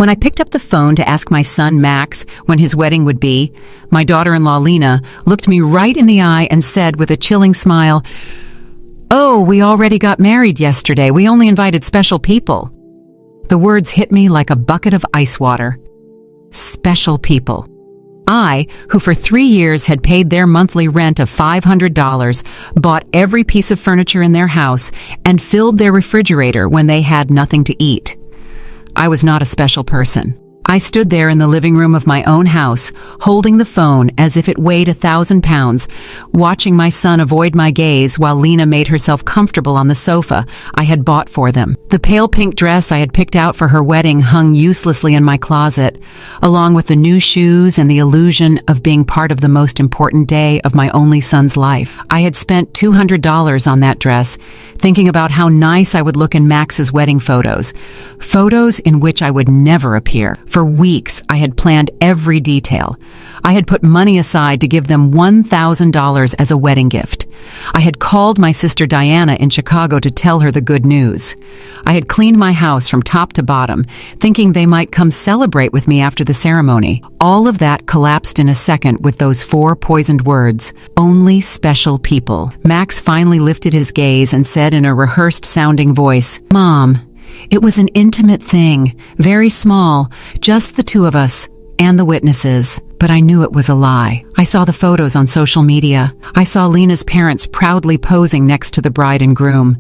When I picked up the phone to ask my son Max when his wedding would be, my daughter-in-law Lena looked me right in the eye and said with a chilling smile, "Oh, we already got married yesterday. We only invited special people." The words hit me like a bucket of ice water. Special people. I, who for 3 years had paid their monthly rent of $500, bought every piece of furniture in their house and filled their refrigerator when they had nothing to eat. I was not a special person. I stood there in the living room of my own house, holding the phone as if it weighed 1,000 pounds, watching my son avoid my gaze while Lena made herself comfortable on the sofa I had bought for them. The pale pink dress I had picked out for her wedding hung uselessly in my closet, along with the new shoes and the illusion of being part of the most important day of my only son's life. I had spent $200 on that dress, thinking about how nice I would look in Max's wedding photos in which I would never appear. For weeks, I had planned every detail. I had put money aside to give them $1,000 as a wedding gift. I had called my sister Diana in Chicago to tell her the good news. I had cleaned my house from top to bottom, thinking they might come celebrate with me after the ceremony. All of that collapsed in a second with those 4 poisoned words, "Only special people." Max finally lifted his gaze and said in a rehearsed-sounding voice, "Mom, it was an intimate thing, very small, just the 2 of us and the witnesses." But I knew it was a lie. I saw the photos on social media. I saw Lena's parents proudly posing next to the bride and groom.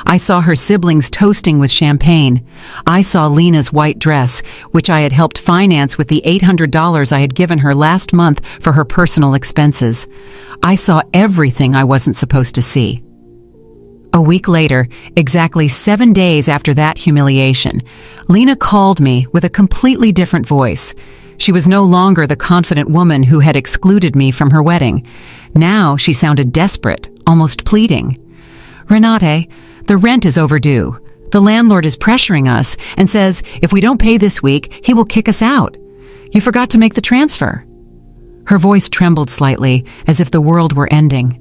I saw her siblings toasting with champagne. I saw Lena's white dress, which I had helped finance with the $800 I had given her last month for her personal expenses. I saw everything I wasn't supposed to see. A week later, exactly 7 days after that humiliation, Lena called me with a completely different voice. She was no longer the confident woman who had excluded me from her wedding. Now she sounded desperate, almost pleading. "Renate, the rent is overdue. The landlord is pressuring us and says if we don't pay this week, he will kick us out. You forgot to make the transfer." Her voice trembled slightly, as if the world were ending.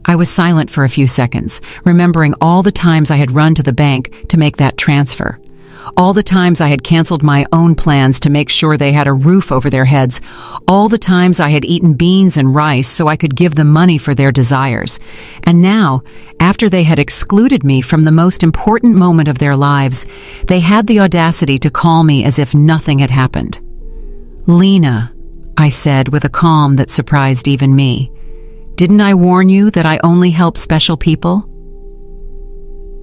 I was silent for a few seconds, remembering all the times I had run to the bank to make that transfer. All the times I had canceled my own plans to make sure they had a roof over their heads. All the times I had eaten beans and rice so I could give them money for their desires. And now, after they had excluded me from the most important moment of their lives, they had the audacity to call me as if nothing had happened. "Lena," I said with a calm that surprised even me, "didn't I warn you that I only help special people?"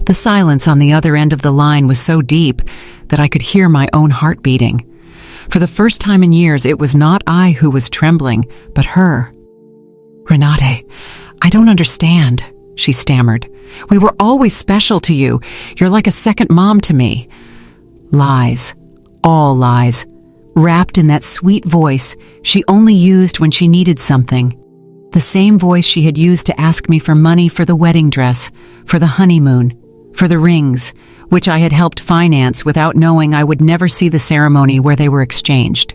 The silence on the other end of the line was so deep that I could hear my own heart beating. For the first time in years, it was not I who was trembling, but her. "Renate, I don't understand," she stammered. "We were always special to you. You're like a second mom to me." Lies. All lies. Wrapped in that sweet voice she only used when she needed something. The same voice she had used to ask me for money for the wedding dress, for the honeymoon, for the rings, which I had helped finance without knowing I would never see the ceremony where they were exchanged.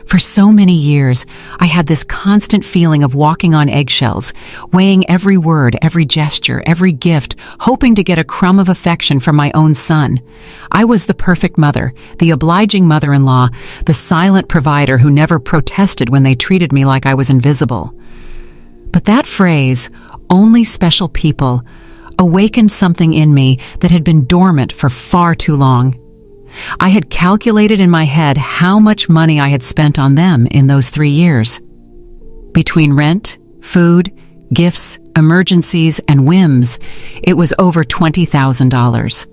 For so many years, I had this constant feeling of walking on eggshells, weighing every word, every gesture, every gift, hoping to get a crumb of affection from my own son. I was the perfect mother, the obliging mother-in-law, the silent provider who never protested when they treated me like I was invisible. But that phrase, "only special people," awakened something in me that had been dormant for far too long. I had calculated in my head how much money I had spent on them in those 3 years. Between rent, food, gifts, emergencies, and whims, it was over $20,000.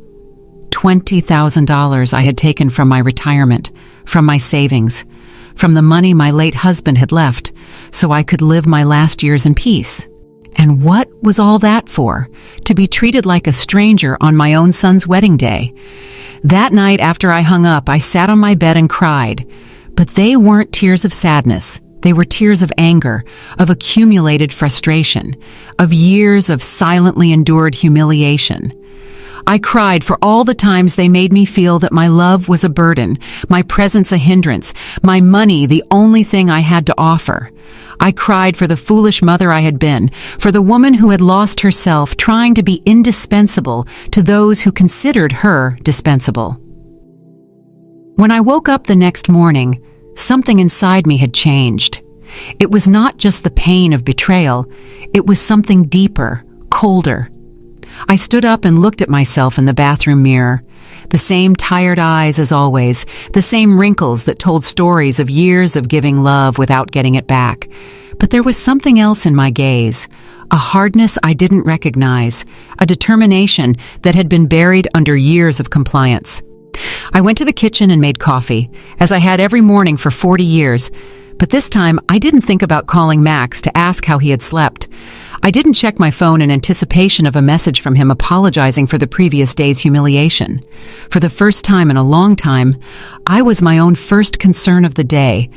$20,000 I had taken from my retirement, from my savings, from the money my late husband had left, so I could live my last years in peace. And what was all that for? To be treated like a stranger on my own son's wedding day. That night after I hung up, I sat on my bed and cried. But they weren't tears of sadness. They were tears of anger, of accumulated frustration, of years of silently endured humiliation. I cried for all the times they made me feel that my love was a burden, my presence a hindrance, my money the only thing I had to offer. I cried for the foolish mother I had been, for the woman who had lost herself trying to be indispensable to those who considered her dispensable. When I woke up the next morning, something inside me had changed. It was not just the pain of betrayal, it was something deeper, colder. I stood up and looked at myself in the bathroom mirror. The same tired eyes as always, the same wrinkles that told stories of years of giving love without getting it back. But there was something else in my gaze, a hardness I didn't recognize, a determination that had been buried under years of compliance. I went to the kitchen and made coffee, as I had every morning for 40 years. But this time, I didn't think about calling Max to ask how he had slept. I didn't check my phone in anticipation of a message from him apologizing for the previous day's humiliation. For the first time in a long time, I was my own first concern of the day.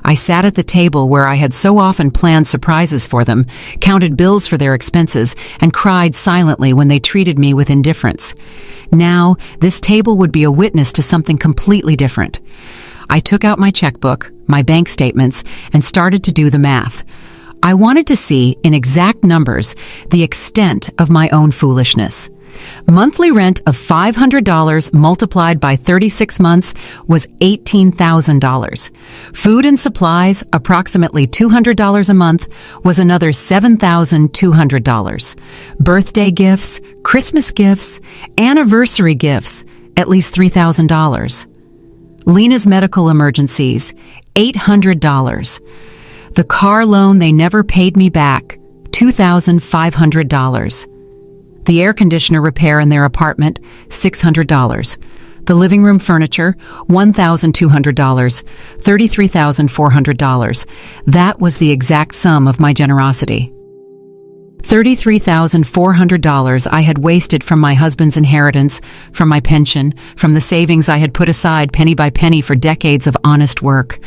I sat at the table where I had so often planned surprises for them, counted bills for their expenses, and cried silently when they treated me with indifference. Now, this table would be a witness to something completely different. I took out my checkbook, my bank statements, and started to do the math. I wanted to see, in exact numbers, the extent of my own foolishness. Monthly rent of $500 multiplied by 36 months was $18,000. Food and supplies, approximately $200 a month, was another $7,200. Birthday gifts, Christmas gifts, anniversary gifts, at least $3,000. Lena's medical emergencies, $800. The car loan they never paid me back, $2,500. The air conditioner repair in their apartment, $600. The living room furniture, $1,200, $33,400. That was the exact sum of my generosity. $33,400 I had wasted from my husband's inheritance, from my pension, from the savings I had put aside penny by penny for decades of honest work.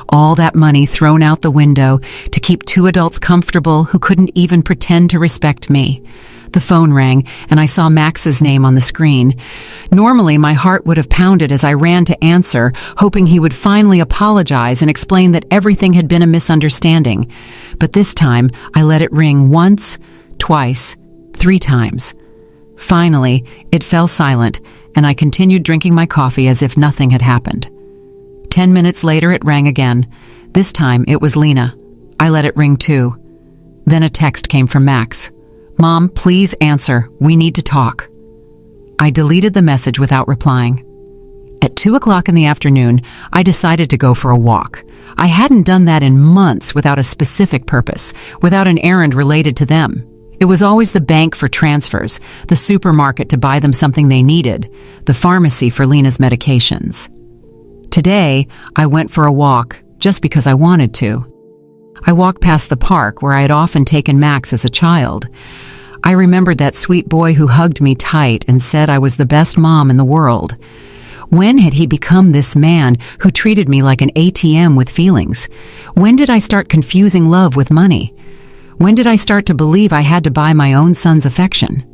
All that money thrown out the window to keep two adults comfortable who couldn't even pretend to respect me. The phone rang, and I saw Max's name on the screen. Normally, my heart would have pounded as I ran to answer, hoping he would finally apologize and explain that everything had been a misunderstanding. But this time, I let it ring once, twice, 3 times. Finally, it fell silent, and I continued drinking my coffee as if nothing had happened. 10 minutes later, it rang again. This time, it was Lena. I let it ring too. Then a text came from Max. "Mom, please answer. We need to talk." I deleted the message without replying. At 2 o'clock in the afternoon, I decided to go for a walk. I hadn't done that in months without a specific purpose, without an errand related to them. It was always the bank for transfers, the supermarket to buy them something they needed, the pharmacy for Lena's medications. Today, I went for a walk just because I wanted to. I walked past the park where I had often taken Max as a child. I remembered that sweet boy who hugged me tight and said I was the best mom in the world. When had he become this man who treated me like an ATM with feelings? When did I start confusing love with money? When did I start to believe I had to buy my own son's affection?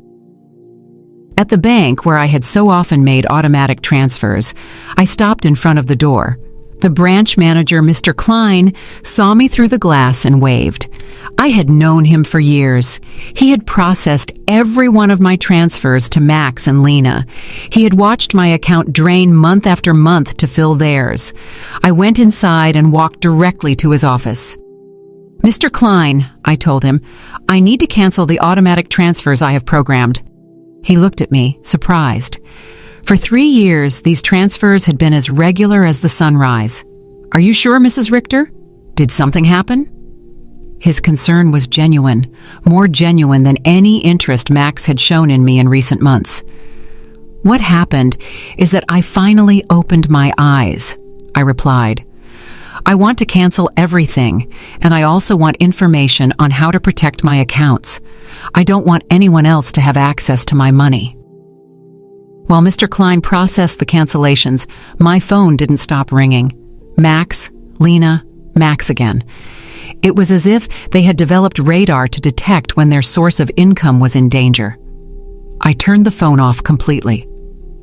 At the bank where I had so often made automatic transfers, I stopped in front of the door. The branch manager, Mr. Klein, saw me through the glass and waved. I had known him for years. He had processed every one of my transfers to Max and Lena. He had watched my account drain month after month to fill theirs. I went inside and walked directly to his office. "Mr. Klein," I told him, "I need to cancel the automatic transfers I have programmed." He looked at me, surprised. For 3 years, these transfers had been as regular as the sunrise. "Are you sure, Mrs. Richter? Did something happen?" His concern was genuine, more genuine than any interest Max had shown in me in recent months. "What happened is that I finally opened my eyes," I replied. "I want to cancel everything, and I also want information on how to protect my accounts. I don't want anyone else to have access to my money." While Mr. Klein processed the cancellations, my phone didn't stop ringing. Max, Lena, Max again. It was as if they had developed radar to detect when their source of income was in danger. I turned the phone off completely.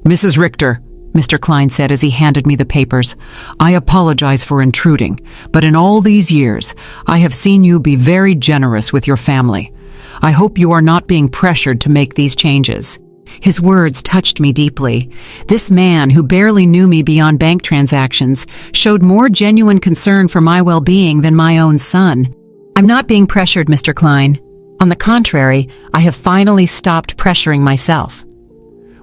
"Mrs. Richter," Mr. Klein said as he handed me the papers, "I apologize for intruding, but in all these years, I have seen you be very generous with your family. I hope you are not being pressured to make these changes. His words touched me deeply. This man, who barely knew me beyond bank transactions, showed more genuine concern for my well-being than my own son. I'm not being pressured, Mr. Klein. On the contrary, I have finally stopped pressuring myself.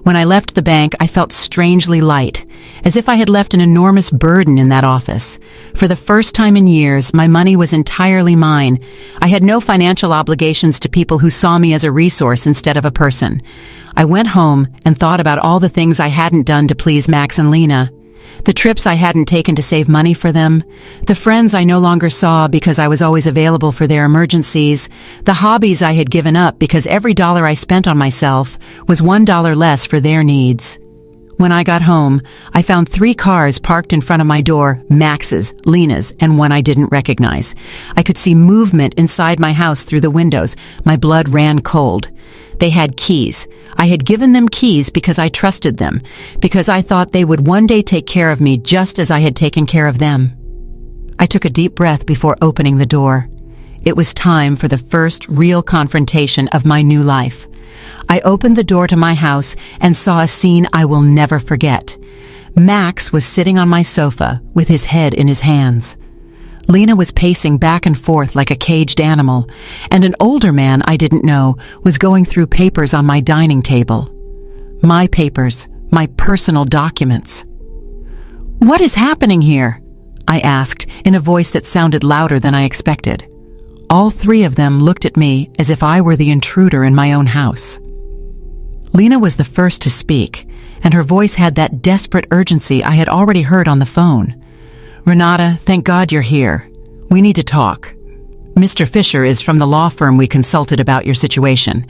When I left the bank, I felt strangely light, as if I had left an enormous burden in that office. For the first time in years, my money was entirely mine. I had no financial obligations to people who saw me as a resource instead of a person. I went home and thought about all the things I hadn't done to please Max and Lena. The trips I hadn't taken to save money for them, the friends I no longer saw because I was always available for their emergencies, the hobbies I had given up because every dollar I spent on myself was $1 less for their needs. When I got home, I found 3 cars parked in front of my door, Max's, Lena's, and one I didn't recognize. I could see movement inside my house through the windows. My blood ran cold. They had keys. I had given them keys because I trusted them, because I thought they would one day take care of me just as I had taken care of them. I took a deep breath before opening the door. It was time for the first real confrontation of my new life. I opened the door to my house and saw a scene I will never forget. Max was sitting on my sofa with his head in his hands. Lena was pacing back and forth like a caged animal, and an older man I didn't know was going through papers on my dining table. My papers, my personal documents. "What is happening here?" I asked in a voice that sounded louder than I expected. All 3 of them looked at me as if I were the intruder in my own house. Lena was the first to speak, and her voice had that desperate urgency I had already heard on the phone. "Renata, thank God you're here. We need to talk. Mr. Fisher is from the law firm we consulted about your situation."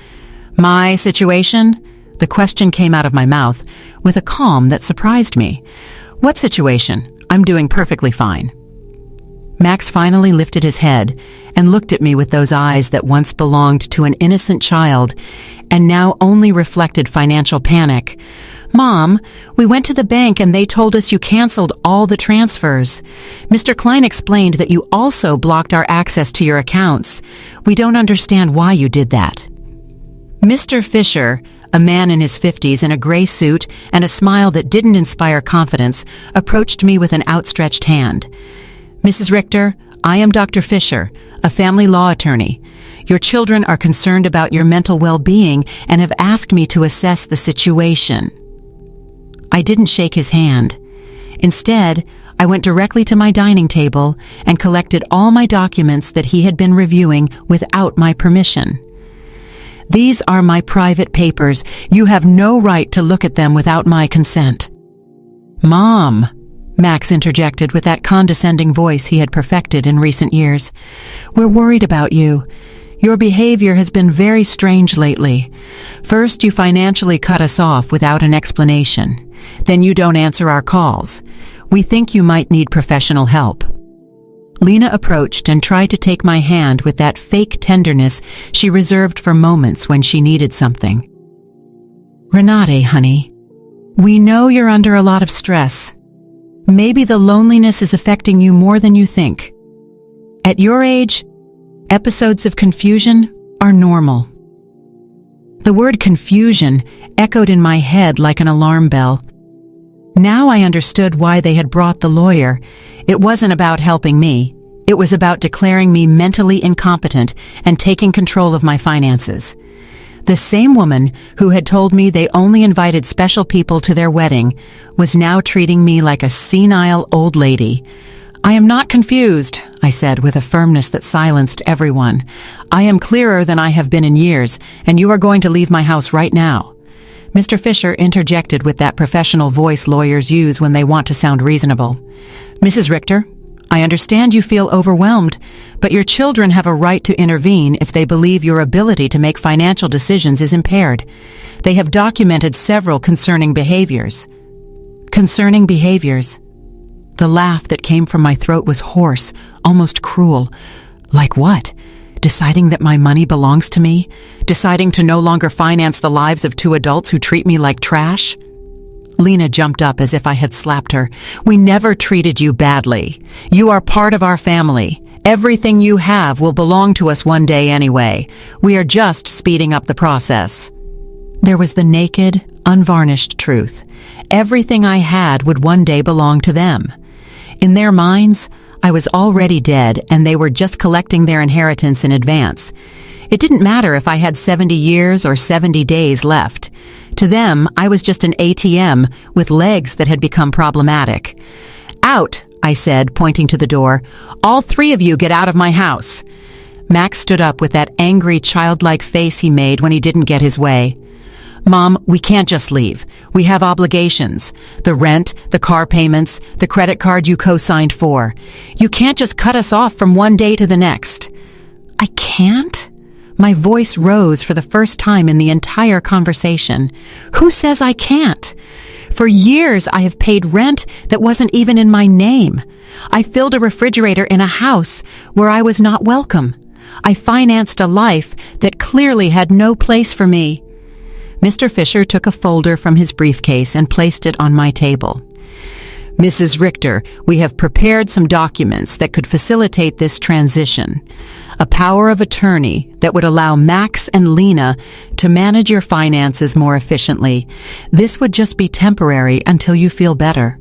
"My situation?" The question came out of my mouth with a calm that surprised me. "What situation? I'm doing perfectly fine." Max finally lifted his head and looked at me with those eyes that once belonged to an innocent child and now only reflected financial panic. "Mom, we went to the bank and they told us you canceled all the transfers. Mr. Klein explained that you also blocked our access to your accounts. We don't understand why you did that." Mr. Fisher, a man in his 50s in a gray suit and a smile that didn't inspire confidence, approached me with an outstretched hand. "Mrs. Richter, I am Dr. Fisher, a family law attorney. Your children are concerned about your mental well-being and have asked me to assess the situation." I didn't shake his hand. Instead, I went directly to my dining table and collected all my documents that he had been reviewing without my permission. "These are my private papers. You have no right to look at them without my consent." "Mom," Max interjected with that condescending voice he had perfected in recent years, "we're worried about you. Your behavior has been very strange lately. First, you financially cut us off without an explanation. Then you don't answer our calls. We think you might need professional help." Lena approached and tried to take my hand with that fake tenderness she reserved for moments when she needed something. "Renate, honey, we know you're under a lot of stress. Maybe the loneliness is affecting you more than you think. At your age, episodes of confusion are normal." The word confusion echoed in my head like an alarm bell. Now I understood why they had brought the lawyer. It wasn't about helping me. It was about declaring me mentally incompetent and taking control of my finances. The same woman who had told me they only invited special people to their wedding was now treating me like a senile old lady. "I am not confused," I said with a firmness that silenced everyone. "I am clearer than I have been in years, and you are going to leave my house right now." Mr. Fisher interjected with that professional voice lawyers use when they want to sound reasonable. "Mrs. Richter, I understand you feel overwhelmed, but your children have a right to intervene if they believe your ability to make financial decisions is impaired. They have documented several concerning behaviors." Concerning behaviors. The laugh that came from my throat was hoarse, almost cruel. Like what? Deciding that my money belongs to me? Deciding to no longer finance the lives of 2 adults who treat me like trash? Lena jumped up as if I had slapped her. "We never treated you badly. You are part of our family. Everything you have will belong to us one day anyway. We are just speeding up the process." There was the naked, unvarnished truth. Everything I had would one day belong to them. In their minds, I was already dead and they were just collecting their inheritance in advance. It didn't matter if I had 70 years or 70 days left. To them, I was just an ATM with legs that had become problematic. "Out," I said, pointing to the door. "All three of you get out of my house." Max stood up with that angry, childlike face he made when he didn't get his way. "Mom, we can't just leave. We have obligations. The rent, the car payments, the credit card you co-signed for. You can't just cut us off from one day to the next." "I can't?" My voice rose for the first time in the entire conversation. "Who says I can't? For years I have paid rent that wasn't even in my name. I filled a refrigerator in a house where I was not welcome. I financed a life that clearly had no place for me." Mr. Fisher took a folder from his briefcase and placed it on my table. "Mrs. Richter, we have prepared some documents that could facilitate this transition. A power of attorney that would allow Max and Lena to manage your finances more efficiently. This would just be temporary until you feel better."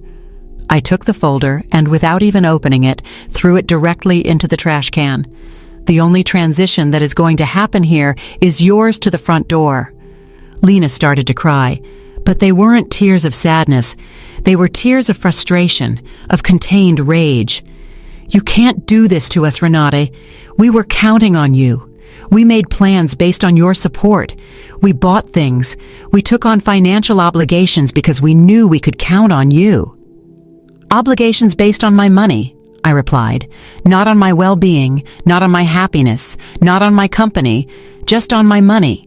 I took the folder and, without even opening it, threw it directly into the trash can. "The only transition that is going to happen here is yours to the front door." Lena started to cry, but they weren't tears of sadness. They were tears of frustration, of contained rage. "You can't do this to us, Renate. We were counting on you. We made plans based on your support. We bought things. We took on financial obligations because we knew we could count on you." "Obligations based on my money," I replied. "Not on my well-being, not on my happiness, not on my company, just on my money.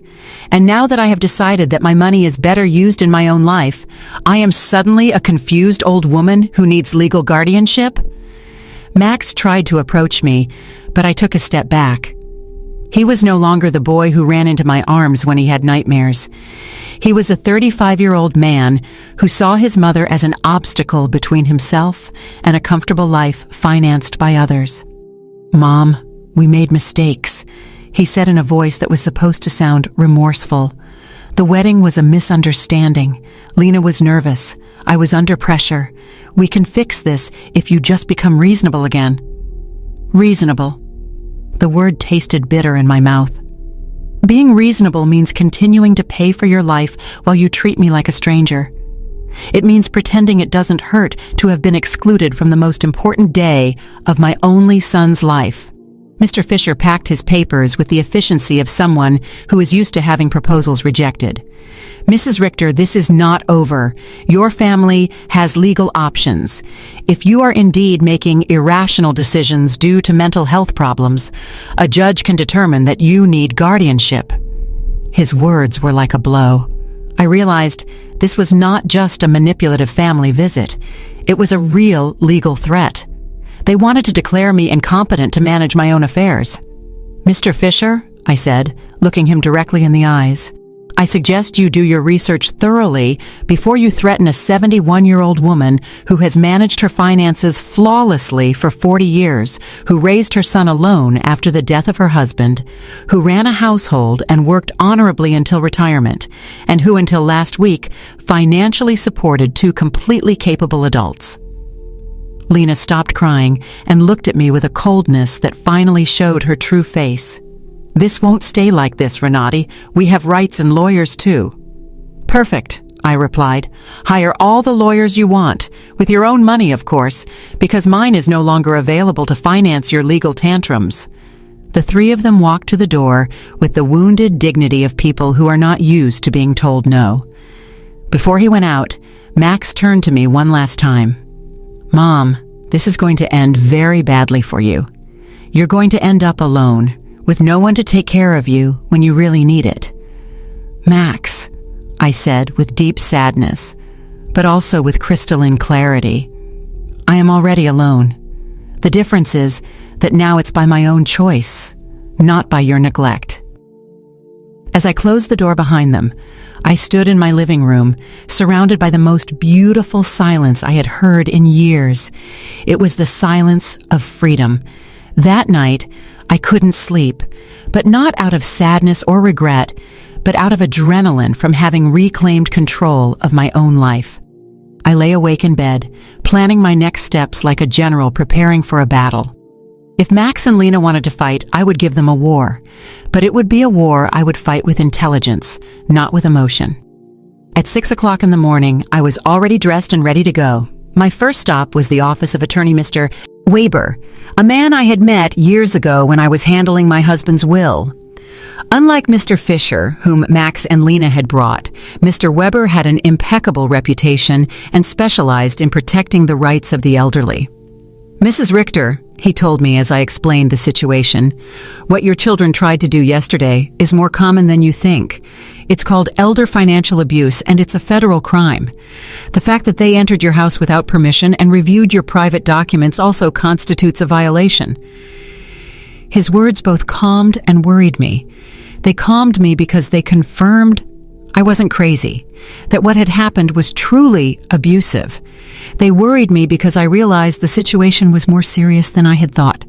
And now that I have decided that my money is better used in my own life, I am suddenly a confused old woman who needs legal guardianship?" Max tried to approach me, but I took a step back. He was no longer the boy who ran into my arms when he had nightmares. He was a 35-year-old man who saw his mother as an obstacle between himself and a comfortable life financed by others. "Mom, we made mistakes," he said in a voice that was supposed to sound remorseful. "The wedding was a misunderstanding. Lena was nervous. I was under pressure. We can fix this if you just become reasonable again." Reasonable. The word tasted bitter in my mouth. Being reasonable means continuing to pay for your life while you treat me like a stranger. It means pretending it doesn't hurt to have been excluded from the most important day of my only son's life. Mr. Fisher packed his papers with the efficiency of someone who is used to having proposals rejected. "Mrs. Richter, this is not over. Your family has legal options. If you are indeed making irrational decisions due to mental health problems, a judge can determine that you need guardianship." His words were like a blow. I realized this was not just a manipulative family visit. It was a real legal threat. They wanted to declare me incompetent to manage my own affairs. "Mr. Fisher," I said, looking him directly in the eyes, "I suggest you do your research thoroughly before you threaten a 71-year-old woman who has managed her finances flawlessly for 40 years, who raised her son alone after the death of her husband, who ran a household and worked honorably until retirement, and who until last week financially supported two completely capable adults." Lena stopped crying and looked at me with a coldness that finally showed her true face. "This won't stay like this, Renate. We have rights and lawyers too." "Perfect," I replied. "Hire all the lawyers you want, with your own money, of course, because mine is no longer available to finance your legal tantrums." The three of them walked to the door with the wounded dignity of people who are not used to being told no. Before he went out, Max turned to me one last time. "Mom, this is going to end very badly for you. You're going to end up alone, with no one to take care of you when you really need it." "Max," I said with deep sadness, but also with crystalline clarity, "I am already alone. The difference is that now it's by my own choice, not by your neglect." As I closed the door behind them, I stood in my living room, surrounded by the most beautiful silence I had heard in years. It was the silence of freedom. That night, I couldn't sleep, but not out of sadness or regret, but out of adrenaline from having reclaimed control of my own life. I lay awake in bed, planning my next steps like a general preparing for a battle. If Max and Lena wanted to fight, I would give them a war, but it would be a war I would fight with intelligence, not with emotion. At 6 o'clock in the morning, I was already dressed and ready to go. My first stop was the office of attorney Mr. Weber, a man I had met years ago when I was handling my husband's will. Unlike Mr. Fisher, whom Max and Lena had brought, Mr. Weber had an impeccable reputation and specialized in protecting the rights of the elderly. "Mrs. Richter," he told me as I explained the situation, "what your children tried to do yesterday is more common than you think. It's called elder financial abuse, and it's a federal crime. The fact that they entered your house without permission and reviewed your private documents also constitutes a violation." His words both calmed and worried me. They calmed me because they confirmed I wasn't crazy, that what had happened was truly abusive. They worried me because I realized the situation was more serious than I had thought.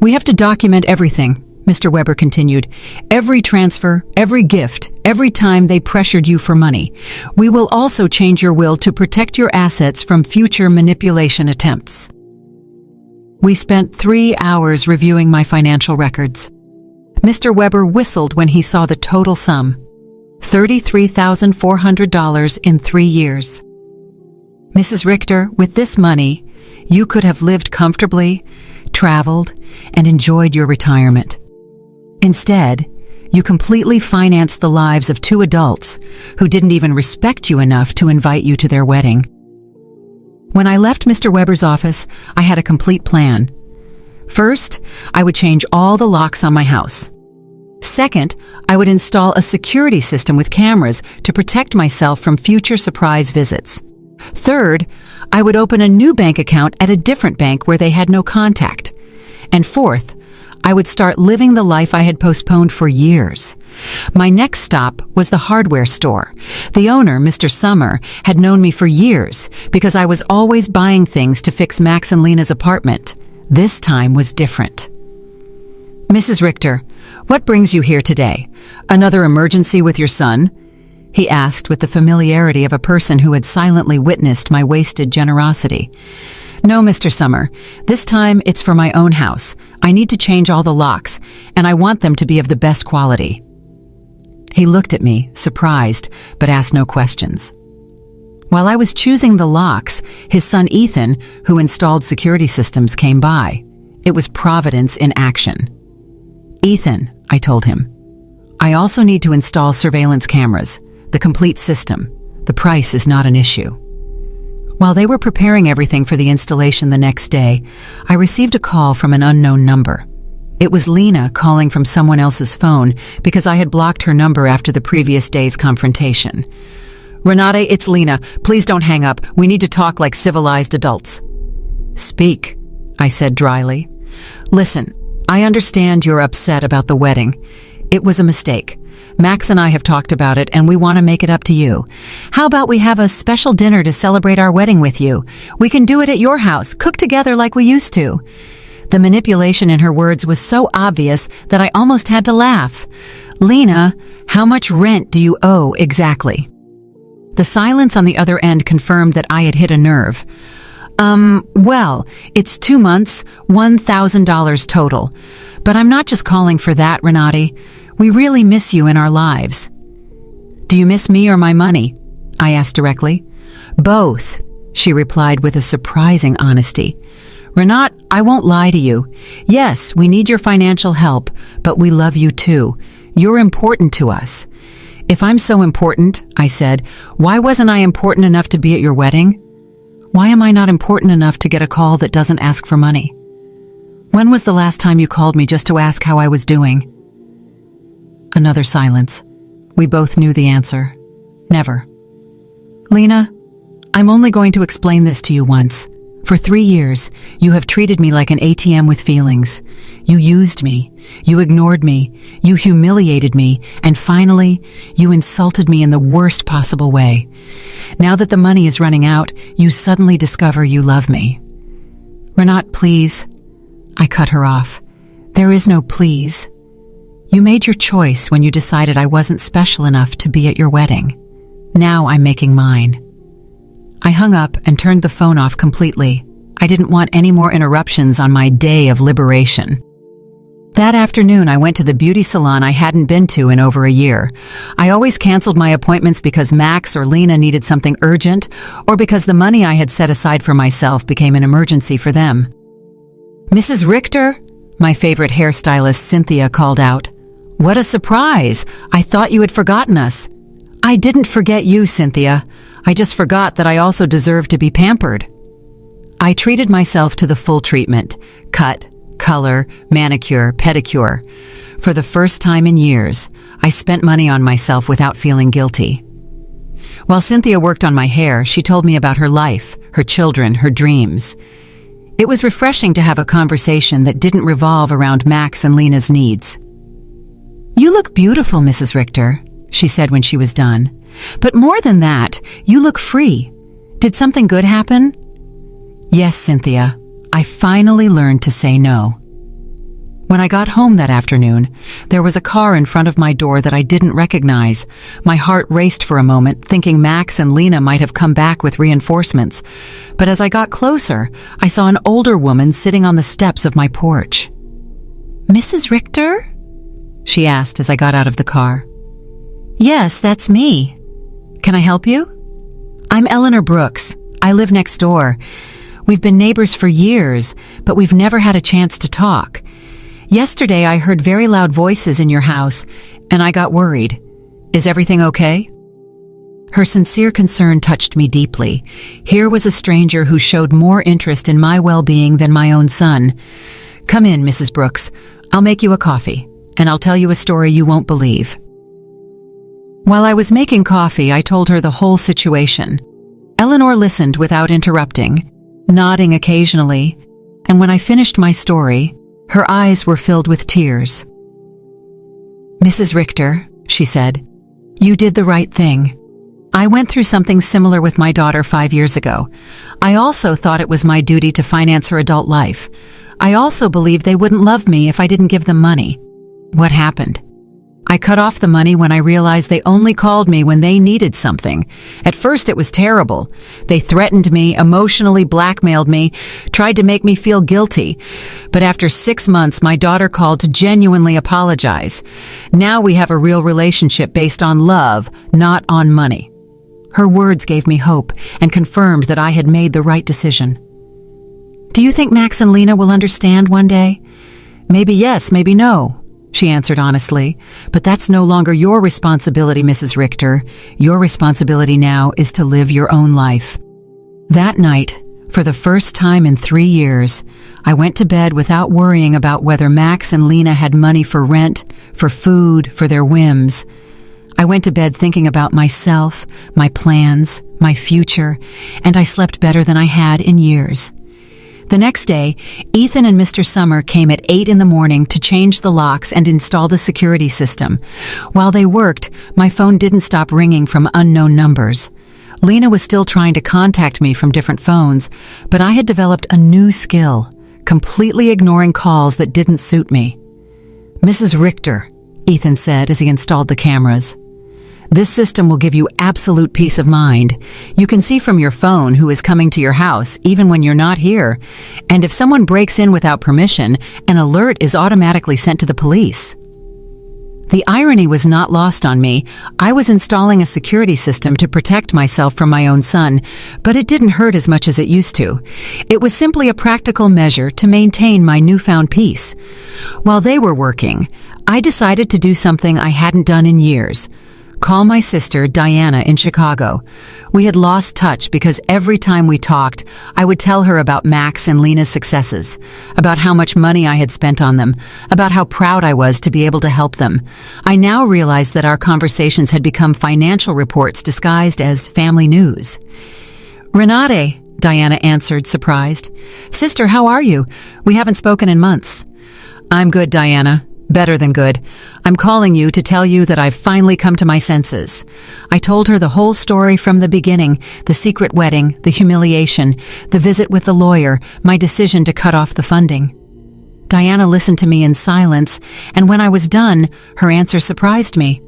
"We have to document everything," Mr. Weber continued. "Every transfer, every gift, every time they pressured you for money. We will also change your will to protect your assets from future manipulation attempts." We spent 3 hours reviewing my financial records. Mr. Weber whistled when he saw the total sum. $33,400 in 3 years. "Mrs. Richter, with this money, you could have lived comfortably, traveled, and enjoyed your retirement. Instead, you completely financed the lives of 2 adults who didn't even respect you enough to invite you to their wedding." When I left Mr. Weber's office, I had a complete plan. First, I would change all the locks on my house. Second, I would install a security system with cameras to protect myself from future surprise visits. Third, I would open a new bank account at a different bank where they had no contact. And fourth, I would start living the life I had postponed for years. My next stop was the hardware store. The owner, Mr. Summer, had known me for years because I was always buying things to fix Max and Lena's apartment. This time was different. "Mrs. Richter, what brings you here today? Another emergency with your son?" he asked with the familiarity of a person who had silently witnessed my wasted generosity. "No, Mr. Summer. This time it's for my own house. I need to change all the locks, and I want them to be of the best quality." He looked at me, surprised, but asked no questions. While I was choosing the locks, his son Ethan, who installed security systems, came by. It was Providence in action. "Ethan," I told him, "I also need to install surveillance cameras, the complete system. The price is not an issue." While they were preparing everything for the installation the next day, I received a call from an unknown number. It was Lena calling from someone else's phone because I had blocked her number after the previous day's confrontation. "Renate, it's Lena. Please don't hang up. We need to talk like civilized adults." "Speak," I said dryly. "Listen, I understand you're upset about the wedding. It was a mistake. Max and I have talked about it, and we want to make it up to you. How about we have a special dinner to celebrate our wedding with you? We can do it at your house, cook together like we used to." The manipulation in her words was so obvious that I almost had to laugh. "Lena, how much rent do you owe exactly?" The silence on the other end confirmed that I had hit a nerve. Well, it's 2 months, $1,000 total. But I'm not just calling for that, Renate. We really miss you in our lives." "Do you miss me or my money?" I asked directly. "Both," she replied with a surprising honesty. "Renate, I won't lie to you. Yes, we need your financial help, but we love you too. You're important to us." "If I'm so important," I said, "why wasn't I important enough to be at your wedding? Why am I not important enough to get a call that doesn't ask for money? When was the last time you called me just to ask how I was doing?" Another silence. We both knew the answer. Never. "Lena, I'm only going to explain this to you once. For 3 years, you have treated me like an ATM with feelings. You used me, you ignored me, you humiliated me, and finally, you insulted me in the worst possible way. Now that the money is running out, you suddenly discover you love me." "Renate, please." I cut her off. "There is no please. You made your choice when you decided I wasn't special enough to be at your wedding. Now I'm making mine." I hung up and turned the phone off completely. I didn't want any more interruptions on my day of liberation. That afternoon, I went to the beauty salon I hadn't been to in over a year. I always canceled my appointments because Max or Lena needed something urgent, or because the money I had set aside for myself became an emergency for them. "Mrs. Richter?" my favorite hairstylist Cynthia called out. "What a surprise! I thought you had forgotten us." "I didn't forget you, Cynthia. I just forgot that I also deserve to be pampered." I treated myself to the full treatment: cut, color, manicure, pedicure. For the first time in years, I spent money on myself without feeling guilty. While Cynthia worked on my hair, she told me about her life, her children, her dreams. It was refreshing to have a conversation that didn't revolve around Max and Lena's needs. "You look beautiful, Mrs. Richter," she said when she was done. "But more than that, you look free. Did something good happen?" "Yes, Cynthia. I finally learned to say no." When I got home that afternoon, there was a car in front of my door that I didn't recognize. My heart raced for a moment, thinking Max and Lena might have come back with reinforcements. But as I got closer, I saw an older woman sitting on the steps of my porch. "Mrs. Richter?" she asked as I got out of the car. "Yes, that's me. Can I help you?" "I'm Eleanor Brooks. I live next door. We've been neighbors for years, but we've never had a chance to talk. Yesterday I heard very loud voices in your house, and I got worried. Is everything okay?" Her sincere concern touched me deeply. Here was a stranger who showed more interest in my well-being than my own son. "Come in, Mrs. Brooks. I'll make you a coffee, and I'll tell you a story you won't believe." While I was making coffee, I told her the whole situation. Eleanor listened without interrupting, nodding occasionally, and when I finished my story, her eyes were filled with tears. "Mrs. Richter," she said, "you did the right thing. I went through something similar with my daughter 5 years ago. I also thought it was my duty to finance her adult life. I also believed they wouldn't love me if I didn't give them money. What happened? I cut off the money when I realized they only called me when they needed something. At first it was terrible. They threatened me, emotionally blackmailed me, tried to make me feel guilty. But after 6 months, my daughter called to genuinely apologize. Now we have a real relationship based on love, not on money." Her words gave me hope and confirmed that I had made the right decision. "Do you think Max and Lena will understand one day?" "Maybe yes, maybe no," she answered honestly. "But that's no longer your responsibility, Mrs. Richter. Your responsibility now is to live your own life." That night, for the first time in 3 years, I went to bed without worrying about whether Max and Lena had money for rent, for food, for their whims. I went to bed thinking about myself, my plans, my future, and I slept better than I had in years. The next day, Ethan and Mr. Summer came at 8 in the morning to change the locks and install the security system. While they worked, my phone didn't stop ringing from unknown numbers. Lena was still trying to contact me from different phones, but I had developed a new skill, completely ignoring calls that didn't suit me. "Mrs. Richter," Ethan said as he installed the cameras, "this system will give you absolute peace of mind. You can see from your phone who is coming to your house, even when you're not here. And if someone breaks in without permission, an alert is automatically sent to the police." The irony was not lost on me. I was installing a security system to protect myself from my own son, but it didn't hurt as much as it used to. It was simply a practical measure to maintain my newfound peace. While they were working, I decided to do something I hadn't done in years: call my sister, Diana, in Chicago. We had lost touch because every time we talked, I would tell her about Max and Lena's successes, about how much money I had spent on them, about how proud I was to be able to help them. I now realized that our conversations had become financial reports disguised as family news. "Renate," Diana answered, surprised. "Sister, how are you? We haven't spoken in months." "I'm good, Diana. Better than good. I'm calling you to tell you that I've finally come to my senses." I told her the whole story from the beginning: the secret wedding, the humiliation, the visit with the lawyer, my decision to cut off the funding. Diana listened to me in silence, and when I was done, her answer surprised me.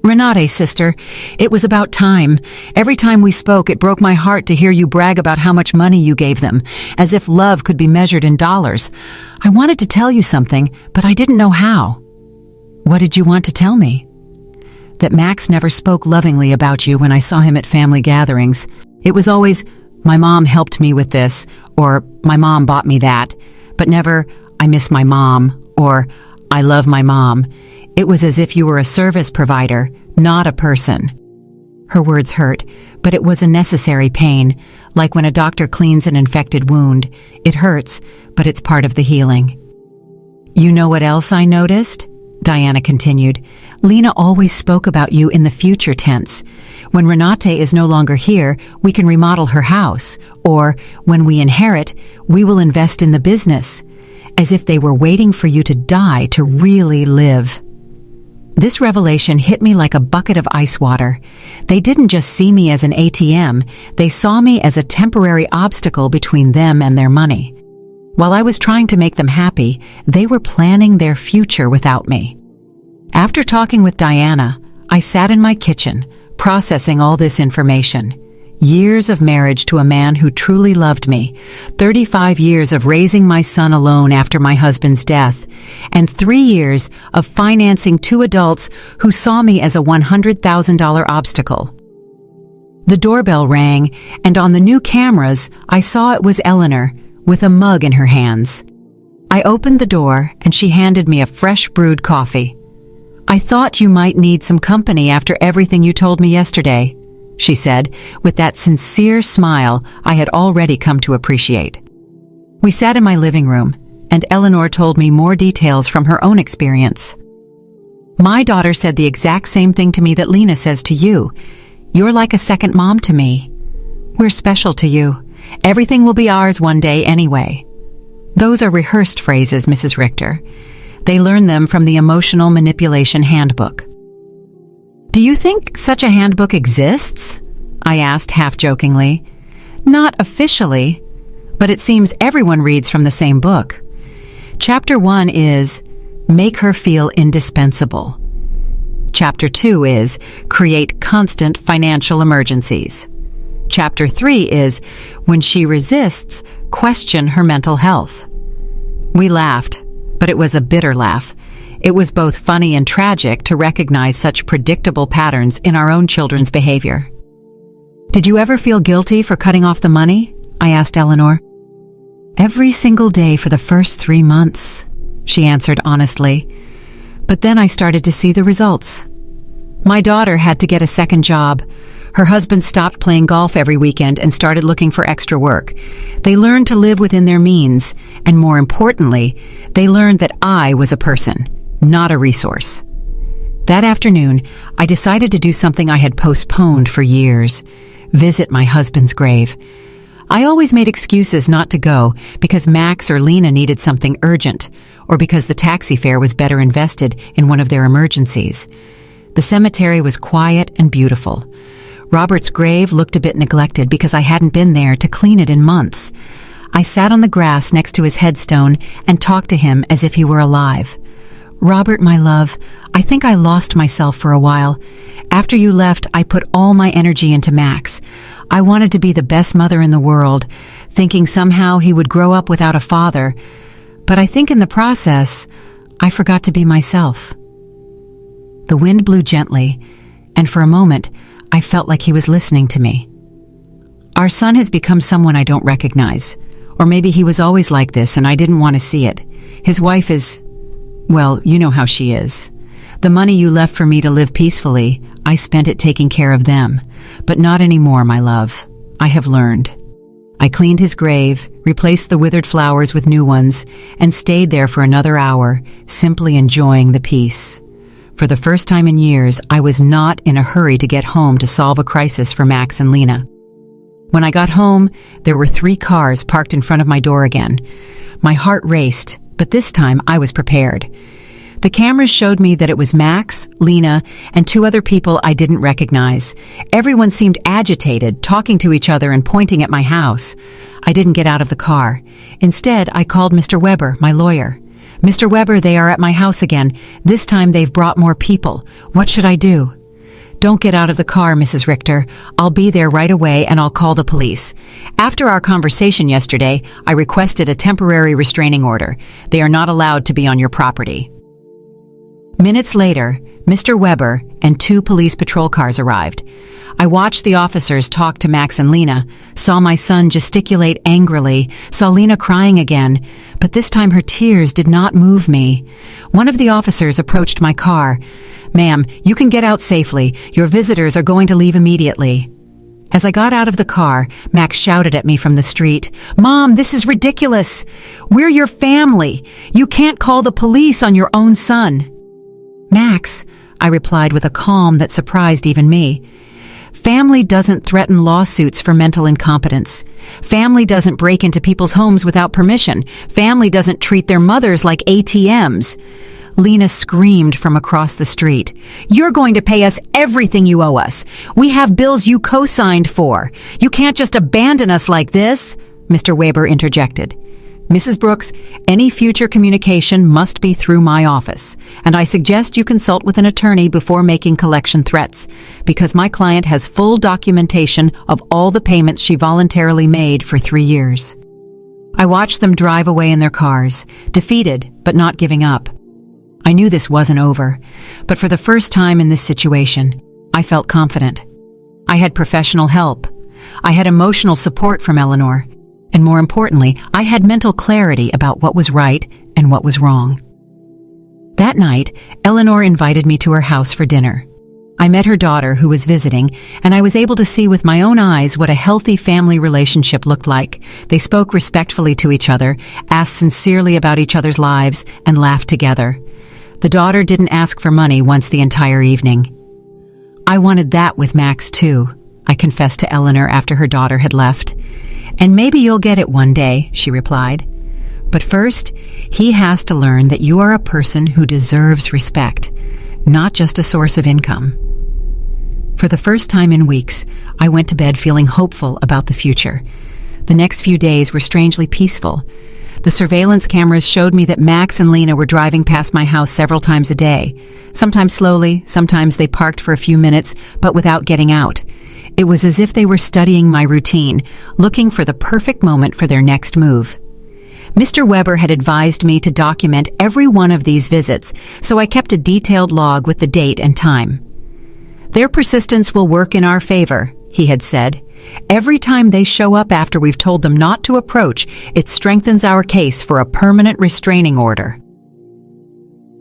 Renate, sister, it was about time. Every time we spoke, it broke my heart to hear you brag about how much money you gave them, as if love could be measured in dollars. I wanted to tell you something, but I didn't know how. What did you want to tell me? That Max never spoke lovingly about you when I saw him at family gatherings. It was always, my mom helped me with this, or my mom bought me that, but never, I miss my mom, or I love my mom. It was as if you were a service provider, not a person. Her words hurt, but it was a necessary pain, like when a doctor cleans an infected wound. It hurts, but it's part of the healing. You know what else I noticed? Diana continued. Lena always spoke about you in the future tense. When Renate is no longer here, we can remodel her house, or when we inherit, we will invest in the business, as if they were waiting for you to die to really live. This revelation hit me like a bucket of ice water. They didn't just see me as an ATM, they saw me as a temporary obstacle between them and their money. While I was trying to make them happy, they were planning their future without me. After talking with Diana, I sat in my kitchen, processing all this information. Years of marriage to a man who truly loved me, 35 years of raising my son alone after my husband's death, and 3 years of financing 2 adults who saw me as a $100,000 obstacle. The doorbell rang, and on the new cameras, I saw it was Eleanor, with a mug in her hands. I opened the door, and she handed me a fresh brewed coffee. I thought you might need some company after everything you told me yesterday, she said, with that sincere smile I had already come to appreciate. We sat in my living room, and Eleanor told me more details from her own experience. My daughter said the exact same thing to me that Lena says to you. You're like a second mom to me. We're special to you. Everything will be ours one day anyway. Those are rehearsed phrases, Mrs. Richter. They learn them from the Emotional Manipulation Handbook. Do you think such a handbook exists? I asked half-jokingly. Not officially, but it seems everyone reads from the same book. Chapter 1 is Make Her Feel Indispensable. Chapter 2 is Create Constant Financial Emergencies. Chapter 3 is When She Resists, Question Her Mental Health. We laughed, but it was a bitter laugh. It was both funny and tragic to recognize such predictable patterns in our own children's behavior. Did you ever feel guilty for cutting off the money? I asked Eleanor. Every single day for the first 3 months, she answered honestly. But then I started to see the results. My daughter had to get a second job. Her husband stopped playing golf every weekend and started looking for extra work. They learned to live within their means, and more importantly, they learned that I was a person, not a resource. That afternoon, I decided to do something I had postponed for years: visit my husband's grave. I always made excuses not to go because Max or Lena needed something urgent, or because the taxi fare was better invested in one of their emergencies. The cemetery was quiet and beautiful. Robert's grave looked a bit neglected because I hadn't been there to clean it in months. I sat on the grass next to his headstone and talked to him as if he were alive. Robert, my love, I think I lost myself for a while. After you left, I put all my energy into Max. I wanted to be the best mother in the world, thinking somehow he would grow up without a father. But I think in the process, I forgot to be myself. The wind blew gently, and for a moment, I felt like he was listening to me. Our son has become someone I don't recognize. Or maybe he was always like this and I didn't want to see it. His wife is, well, you know how she is. The money you left for me to live peacefully, I spent it taking care of them. But not anymore, my love. I have learned. I cleaned his grave, replaced the withered flowers with new ones, and stayed there for another hour, simply enjoying the peace. For the first time in years, I was not in a hurry to get home to solve a crisis for Max and Lena. When I got home, there were 3 cars parked in front of my door again. My heart raced, but this time I was prepared. The cameras showed me that it was Max, Lena, and two other people I didn't recognize. Everyone seemed agitated, talking to each other and pointing at my house. I didn't get out of the car. Instead, I called Mr. Weber, my lawyer. "Mr. Weber, they are at my house again. This time they've brought more people. What should I do?" "Don't get out of the car, Mrs. Richter. I'll be there right away and I'll call the police. After our conversation yesterday, I requested a temporary restraining order. They are not allowed to be on your property." Minutes later, Mr. Weber and two police patrol cars arrived. I watched the officers talk to Max and Lena, saw my son gesticulate angrily, saw Lena crying again, but this time her tears did not move me. One of the officers approached my car. "Ma'am, you can get out safely. Your visitors are going to leave immediately." As I got out of the car, Max shouted at me from the street, "Mom, this is ridiculous. We're your family. You can't call the police on your own son." "Max," I replied with a calm that surprised even me, "family doesn't threaten lawsuits for mental incompetence. Family doesn't break into people's homes without permission. Family doesn't treat their mothers like ATMs." Lena screamed from across the street, "You're going to pay us everything you owe us. We have bills you co-signed for. You can't just abandon us like this." Mr. Weber interjected. "Mrs. Brooks, any future communication must be through my office, and I suggest you consult with an attorney before making collection threats, because my client has full documentation of all the payments she voluntarily made for 3 years." I watched them drive away in their cars, defeated but not giving up. I knew this wasn't over, but for the first time in this situation, I felt confident. I had professional help. I had emotional support from Eleanor. And more importantly, I had mental clarity about what was right and what was wrong. That night, Eleanor invited me to her house for dinner. I met her daughter who was visiting, and I was able to see with my own eyes what a healthy family relationship looked like. They spoke respectfully to each other, asked sincerely about each other's lives, and laughed together. The daughter didn't ask for money once the entire evening. "I wanted that with Max too," I confessed to Eleanor after her daughter had left. "And maybe you'll get it one day," she replied. "But first, he has to learn that you are a person who deserves respect, not just a source of income." For the first time in weeks, I went to bed feeling hopeful about the future. The next few days were strangely peaceful. The surveillance cameras showed me that Max and Lena were driving past my house several times a day. Sometimes slowly, sometimes they parked for a few minutes, but without getting out. It was as if they were studying my routine, looking for the perfect moment for their next move. Mr. Weber had advised me to document every one of these visits, so I kept a detailed log with the date and time. "Their persistence will work in our favor," he had said. "Every time they show up after we've told them not to approach, it strengthens our case for a permanent restraining order."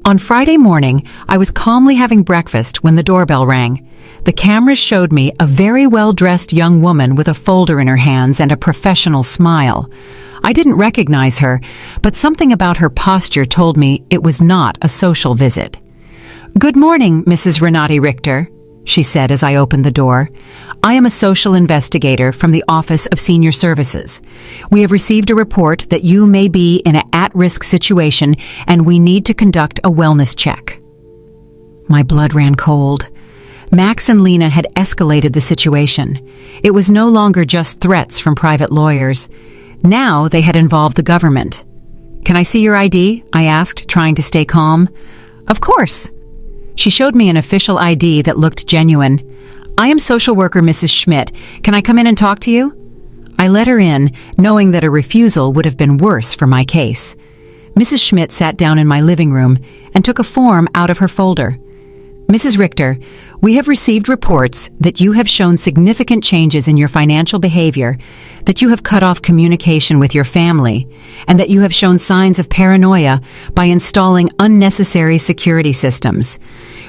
On Friday morning, I was calmly having breakfast when the doorbell rang. The cameras showed me a very well-dressed young woman with a folder in her hands and a professional smile. I didn't recognize her, but something about her posture told me it was not a social visit. "Good morning, Mrs. Renati Richter," she said as I opened the door. "I am a social investigator from the Office of Senior Services. We have received a report that you may be in an at-risk situation and we need to conduct a wellness check." My blood ran cold. Max and Lena had escalated the situation. It was no longer just threats from private lawyers. Now they had involved the government. "Can I see your ID?" I asked, trying to stay calm. "Of course." She showed me an official ID that looked genuine. "I am social worker Mrs. Schmidt. Can I come in and talk to you?" I let her in, knowing that a refusal would have been worse for my case. Mrs. Schmidt sat down in my living room and took a form out of her folder. "Mrs. Richter, we have received reports that you have shown significant changes in your financial behavior, that you have cut off communication with your family, and that you have shown signs of paranoia by installing unnecessary security systems.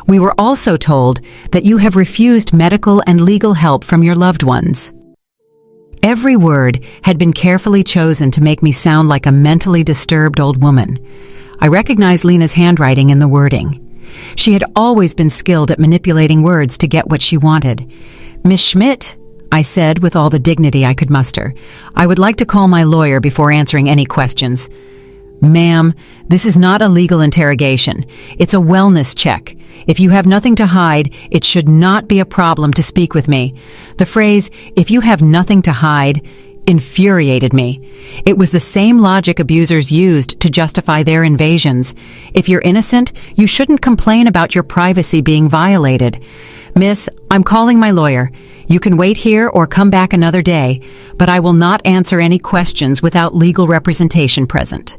We were also told that you have refused medical and legal help from your loved ones." Every word had been carefully chosen to make me sound like a mentally disturbed old woman. I recognized Lena's handwriting in the wording. She had always been skilled at manipulating words to get what she wanted. "Miss Schmidt," I said with all the dignity I could muster, "I would like to call my lawyer before answering any questions." Ma'am, this is not a legal interrogation. It's a wellness check. If you have nothing to hide, it should not be a problem to speak with me. The phrase, "if you have nothing to hide," infuriated me. It was the same logic abusers used to justify their invasions. If you're innocent, you shouldn't complain about your privacy being violated. Miss, I'm calling my lawyer. You can wait here or come back another day, but I will not answer any questions without legal representation present.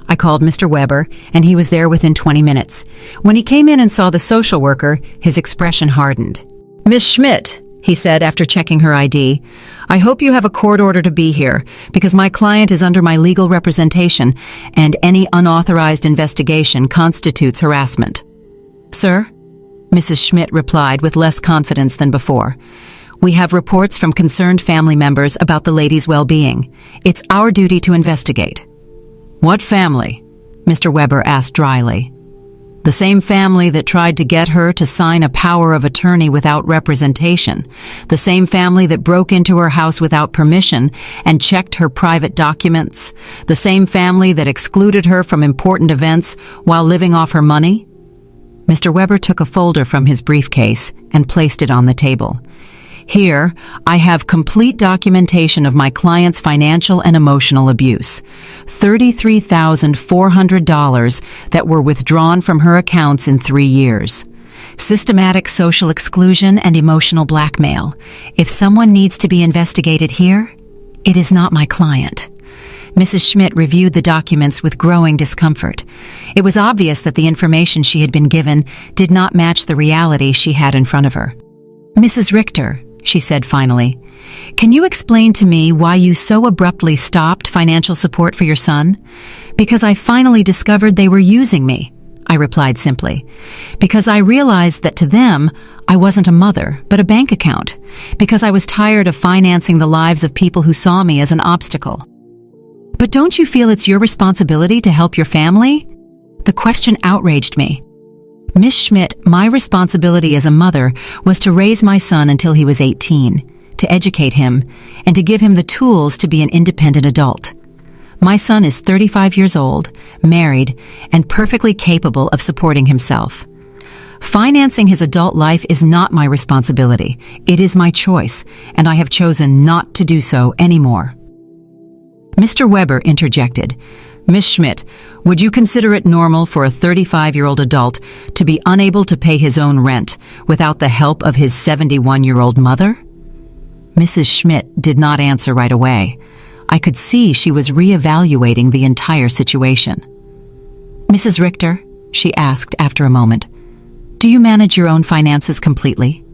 I called Mr. Weber, and he was there within 20 minutes. When he came in and saw the social worker, his expression hardened. "Miss Schmidt," he said after checking her ID, "I hope you have a court order to be here, because my client is under my legal representation, and any unauthorized investigation constitutes harassment." "Sir?" Mrs. Schmidt replied with less confidence than before. "We have reports from concerned family members about the lady's well-being. It's our duty to investigate." "What family?" Mr. Weber asked dryly. "The same family that tried to get her to sign a power of attorney without representation. The same family that broke into her house without permission and checked her private documents. The same family that excluded her from important events while living off her money." Mr. Weber took a folder from his briefcase and placed it on the table. "Here, I have complete documentation of my client's financial and emotional abuse. $33,400 that were withdrawn from her accounts in 3 years. Systematic social exclusion and emotional blackmail. If someone needs to be investigated here, it is not my client." Mrs. Schmidt reviewed the documents with growing discomfort. It was obvious that the information she had been given did not match the reality she had in front of her. "Mrs. Richter," she said finally, "can you explain to me why you so abruptly stopped financial support for your son?" "Because I finally discovered they were using me," I replied simply. "Because I realized that to them, I wasn't a mother, but a bank account. Because I was tired of financing the lives of people who saw me as an obstacle." "But don't you feel it's your responsibility to help your family?" The question outraged me. "Miss Schmidt, my responsibility as a mother was to raise my son until he was 18, to educate him, and to give him the tools to be an independent adult. My son is 35 years old, married, and perfectly capable of supporting himself. Financing his adult life is not my responsibility. It is my choice, and I have chosen not to do so anymore." Mr. Weber interjected. "Miss Schmidt, would you consider it normal for a 35-year-old adult to be unable to pay his own rent without the help of his 71-year-old mother?" Mrs. Schmidt did not answer right away. I could see she was reevaluating the entire situation. "Mrs. Richter," she asked after a moment, "do you manage your own finances completely?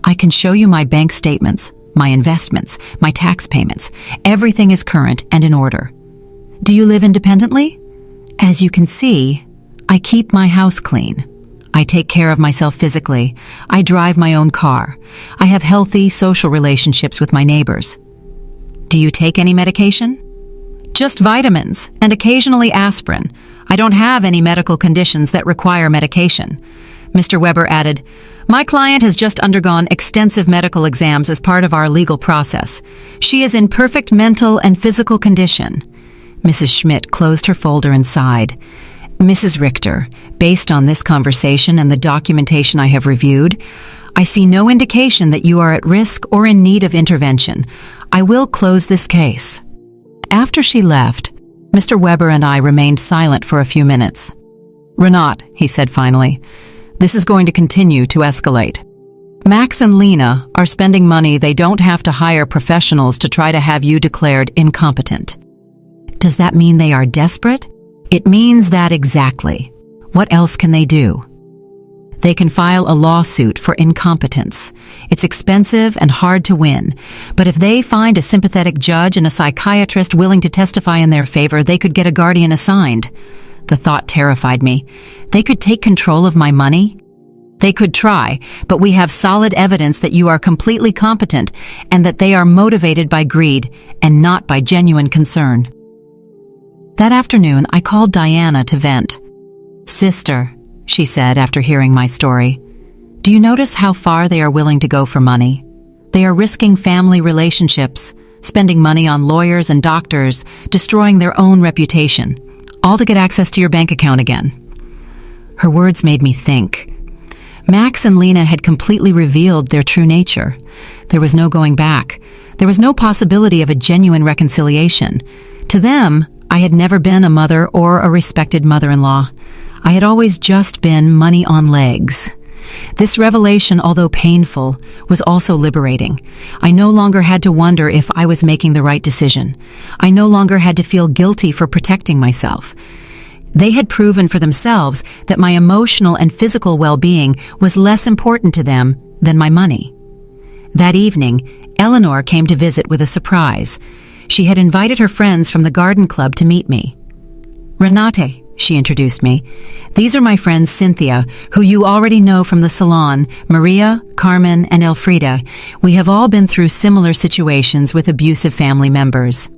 I can show you my bank statements, my investments, my tax payments. Everything is current and in order. Do you live independently? As you can see, I keep my house clean. I take care of myself physically. I drive my own car. I have healthy social relationships with my neighbors. Do you take any medication?" "Just vitamins and occasionally aspirin. I don't have any medical conditions that require medication." Mr. Weber added, "My client has just undergone extensive medical exams as part of our legal process. She is in perfect mental and physical condition." Mrs. Schmidt closed her folder and sighed. "Mrs. Richter, based on this conversation and the documentation I have reviewed, I see no indication that you are at risk or in need of intervention. I will close this case." After she left, Mr. Weber and I remained silent for a few minutes. "Renat," he said finally, "this is going to continue to escalate. Max and Lena are spending money they don't have to hire professionals to try to have you declared incompetent." "Does that mean they are desperate?" "It means that exactly. What else can they do?" "They can file a lawsuit for incompetence. It's expensive and hard to win, but if they find a sympathetic judge and a psychiatrist willing to testify in their favor, they could get a guardian assigned." The thought terrified me. They could take control of my money? "They could try, but we have solid evidence that you are completely competent and that they are motivated by greed and not by genuine concern." That afternoon, I called Diana to vent. "Sister," she said after hearing my story, "do you notice how far they are willing to go for money? They are risking family relationships, spending money on lawyers and doctors, destroying their own reputation. all to get access to your bank account again." Her words made me think. Max and Lena had completely revealed their true nature. There was no going back. There was no possibility of a genuine reconciliation. To them, I had never been a mother or a respected mother-in-law. I had always just been money on legs. This revelation, although painful, was also liberating. I no longer had to wonder if I was making the right decision. I no longer had to feel guilty for protecting myself. They had proven for themselves that my emotional and physical well-being was less important to them than my money. That evening, Eleanor came to visit with a surprise. She had invited her friends from the garden club to meet me. "Renate," she introduced me. "These are my friends Cynthia, who you already know from the salon, Maria, Carmen, and Elfrida. We have all been through similar situations with abusive family members."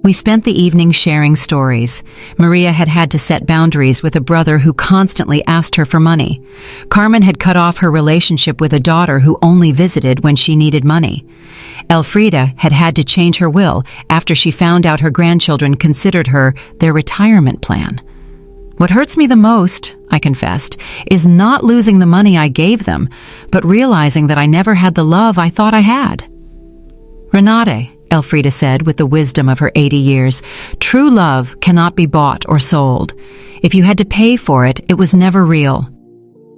We spent the evening sharing stories. Maria had had to set boundaries with a brother who constantly asked her for money. Carmen had cut off her relationship with a daughter who only visited when she needed money. Elfrida had had to change her will after she found out her grandchildren considered her their retirement plan. "What hurts me the most," I confessed, "is not losing the money I gave them, but realizing that I never had the love I thought I had." "Renate," Elfrida said with the wisdom of her 80 years, "true love cannot be bought or sold. If you had to pay for it, it was never real."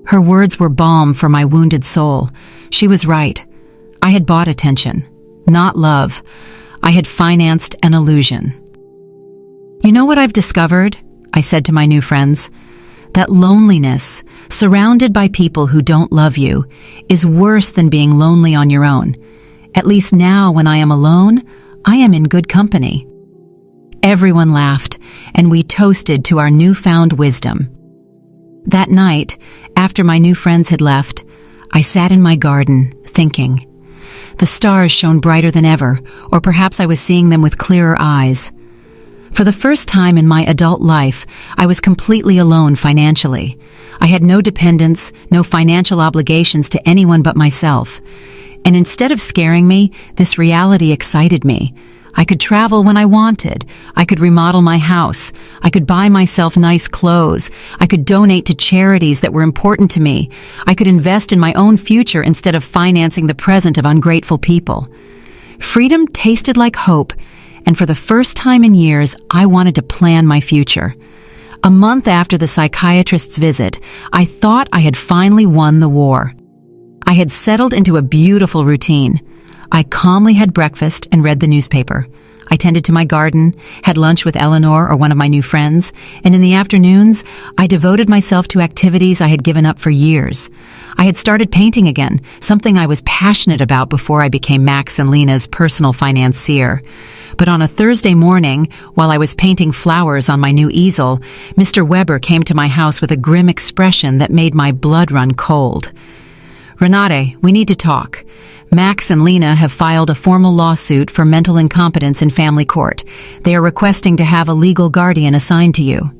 Her words were balm for my wounded soul. She was right. I had bought attention, not love. I had financed an illusion. "You know what I've discovered?" I said to my new friends. "That loneliness, surrounded by people who don't love you, is worse than being lonely on your own. At least now, when I am alone, I am in good company." Everyone laughed, and we toasted to our newfound wisdom. That night, after my new friends had left, I sat in my garden, thinking. The stars shone brighter than ever, or perhaps I was seeing them with clearer eyes. For the first time in my adult life, I was completely alone financially. I had no dependents, no financial obligations to anyone but myself. And instead of scaring me, this reality excited me. I could travel when I wanted. I could remodel my house. I could buy myself nice clothes. I could donate to charities that were important to me. I could invest in my own future instead of financing the present of ungrateful people. Freedom tasted like hope, and for the first time in years, I wanted to plan my future. A month after the psychiatrist's visit, I thought I had finally won the war. I had settled into a beautiful routine. I calmly had breakfast and read the newspaper. I tended to my garden, had lunch with Eleanor or one of my new friends, and in the afternoons, I devoted myself to activities I had given up for years. I had started painting again, something I was passionate about before I became Max and Lena's personal financier. But on a Thursday morning, while I was painting flowers on my new easel, Mr. Weber came to my house with a grim expression that made my blood run cold. "Renate, we need to talk. Max and Lena have filed a formal lawsuit for mental incompetence in family court. They are requesting to have a legal guardian assigned to you."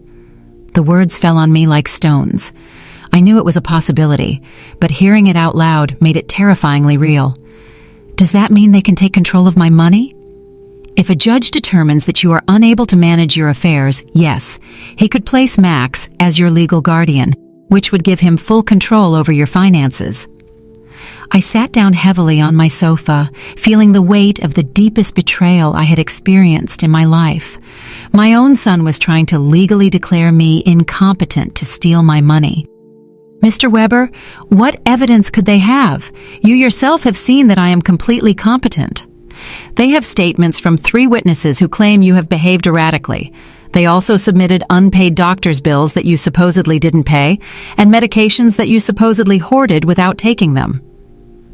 The words fell on me like stones. I knew it was a possibility, but hearing it out loud made it terrifyingly real. Does that mean they can take control of my money? If a judge determines that you are unable to manage your affairs, yes, he could place Max as your legal guardian, which would give him full control over your finances. I sat down heavily on my sofa, feeling the weight of the deepest betrayal I had experienced in my life. My own son was trying to legally declare me incompetent to steal my money. "Mr. Weber, what evidence could they have? You yourself have seen that I am completely competent." "They have statements from 3 witnesses who claim you have behaved erratically. They also submitted unpaid doctor's bills that you supposedly didn't pay, and medications that you supposedly hoarded without taking them."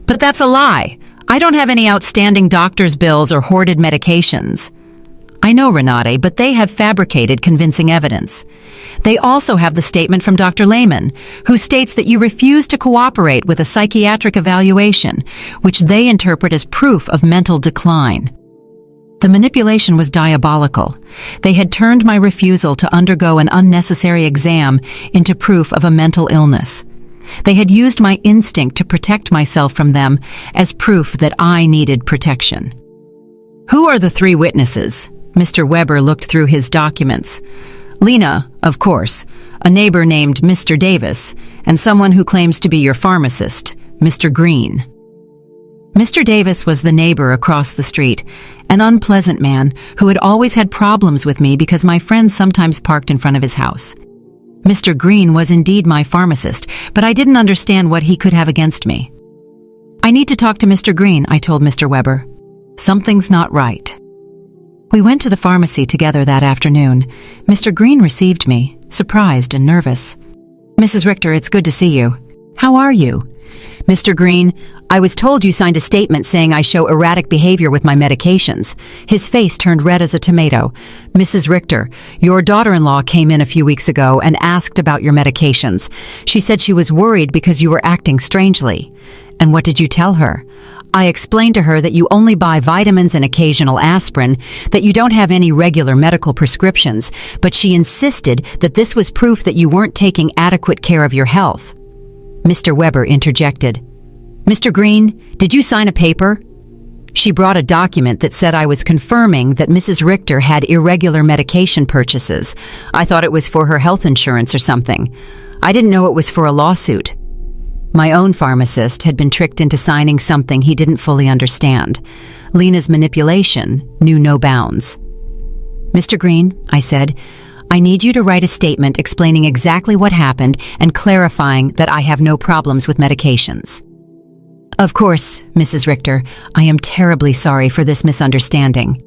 "But that's a lie. I don't have any outstanding doctor's bills or hoarded medications." "I know, Renate, but they have fabricated convincing evidence. They also have the statement from Dr. Lehman, who states that you refused to cooperate with a psychiatric evaluation, which they interpret as proof of mental decline." The manipulation was diabolical. They had turned my refusal to undergo an unnecessary exam into proof of a mental illness. They had used my instinct to protect myself from them as proof that I needed protection. "Who are the 3 witnesses?" Mr. Weber looked through his documents. Lena, of course, a neighbor named Mr. Davis, and someone who claims to be your pharmacist, Mr. Green. Mr. Davis was the neighbor across the street, an unpleasant man who had always had problems with me because my friends sometimes parked in front of his house. Mr. Green was indeed my pharmacist, but I didn't understand what he could have against me. "I need to talk to Mr. Green," I told Mr. Weber. "Something's not right." We went to the pharmacy together that afternoon. Mr. Green received me, surprised and nervous. "Mrs. Richter, it's good to see you. How are you?" "Mr. Green, I was told you signed a statement saying I show erratic behavior with my medications." His face turned red as a tomato. "Mrs. Richter, your daughter-in-law came in a few weeks ago and asked about your medications. She said she was worried because you were acting strangely." "And what did you tell her?" "I explained to her that you only buy vitamins and occasional aspirin, that you don't have any regular medical prescriptions, but she insisted that this was proof that you weren't taking adequate care of your health." Mr. Weber interjected. "Mr. Green, did you sign a paper?" She brought a document that said I was confirming that Mrs. Richter had irregular medication purchases. I thought it was for her health insurance or something. I didn't know it was for a lawsuit. My own pharmacist had been tricked into signing something he didn't fully understand. Lena's manipulation knew no bounds. "Mr. Green," I said, "I need you to write a statement explaining exactly what happened and clarifying that I have no problems with medications." "Of course, Mrs. Richter, I am terribly sorry for this misunderstanding."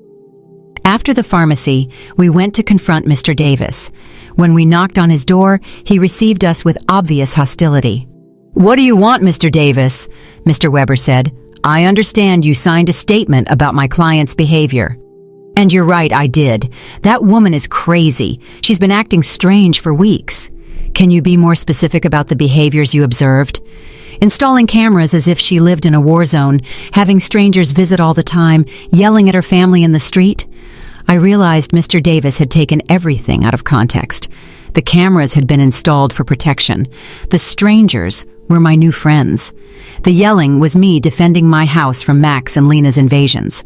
After the pharmacy, we went to confront Mr. Davis. When we knocked on his door, he received us with obvious hostility. "What do you want, Mr. Davis?" Mr. Weber said. "I understand you signed a statement about my client's behavior." "And you're right, I did. That woman is crazy. She's been acting strange for weeks." "Can you be more specific about the behaviors you observed?" "Installing cameras as if she lived in a war zone, having strangers visit all the time, yelling at her family in the street." I realized Mr. Davis had taken everything out of context. The cameras had been installed for protection. The strangers were my new friends. The yelling was me defending my house from Max and Lena's invasions.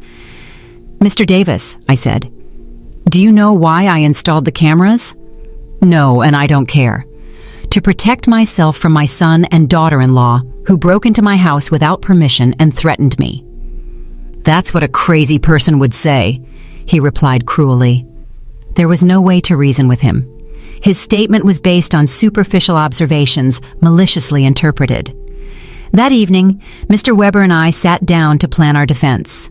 "Mr. Davis," I said, "do you know why I installed the cameras?" "No, and I don't care." "To protect myself from my son and daughter-in-law, who broke into my house without permission and threatened me." "That's what a crazy person would say," he replied cruelly. There was no way to reason with him. His statement was based on superficial observations, maliciously interpreted. That evening, Mr. Weber and I sat down to plan our defense.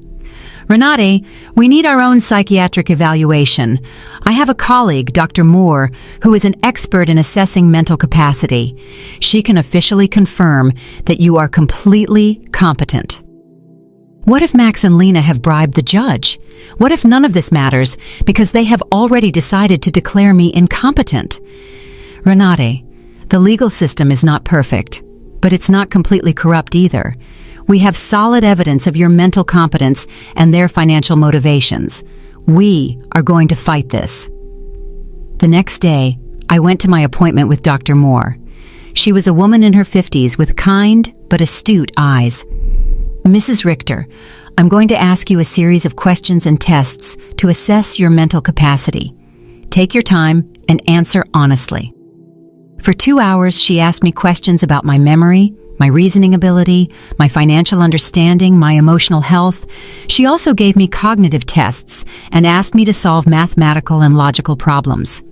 "Renate, we need our own psychiatric evaluation. I have a colleague, Dr. Moore, who is an expert in assessing mental capacity. She can officially confirm that you are completely competent." What if Max and Lena have bribed the judge? What if none of this matters because they have already decided to declare me incompetent? "Renate, the legal system is not perfect, but it's not completely corrupt either. We have solid evidence of your mental competence and their financial motivations. We are going to fight this." The next day, I went to my appointment with Dr. Moore. She was a woman in her 50s with kind but astute eyes. "Mrs. Richter, I'm going to ask you a series of questions and tests to assess your mental capacity. Take your time and answer honestly." For 2 hours, she asked me questions about my memory, my reasoning ability, my financial understanding, my emotional health. She also gave me cognitive tests and asked me to solve mathematical and logical problems.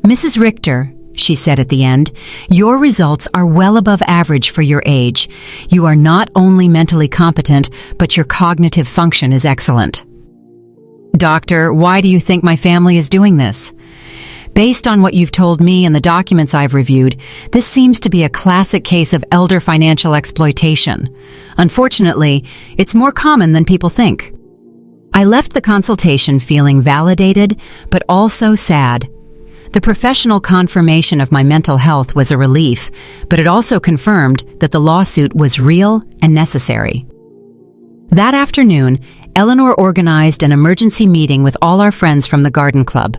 "Mrs. Richter," she said at the end, "your results are well above average for your age. You are not only mentally competent, but your cognitive function is excellent." "Doctor, why do you think my family is doing this?" "Based on what you've told me and the documents I've reviewed, this seems to be a classic case of elder financial exploitation. Unfortunately, it's more common than people think." I left the consultation feeling validated, but also sad. The professional confirmation of my mental health was a relief, but it also confirmed that the lawsuit was real and necessary. That afternoon, Eleanor organized an emergency meeting with all our friends from the garden club.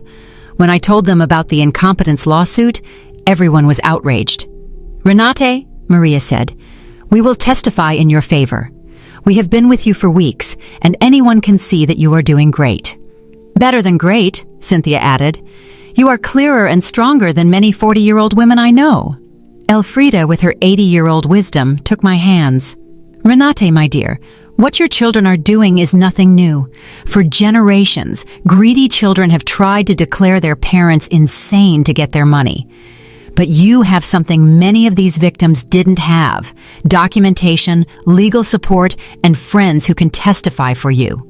When I told them about the incompetence lawsuit, everyone was outraged. "Renate," Maria said, "we will testify in your favor. We have been with you for weeks, and anyone can see that you are doing great." "Better than great," Cynthia added. You are clearer and stronger than many 40-year-old women I know." Elfrida, with her 80-year-old wisdom, took my hands. "Renate, my dear, what your children are doing is nothing new. For generations, greedy children have tried to declare their parents insane to get their money. But you have something many of these victims didn't have: documentation, legal support, and friends who can testify for you."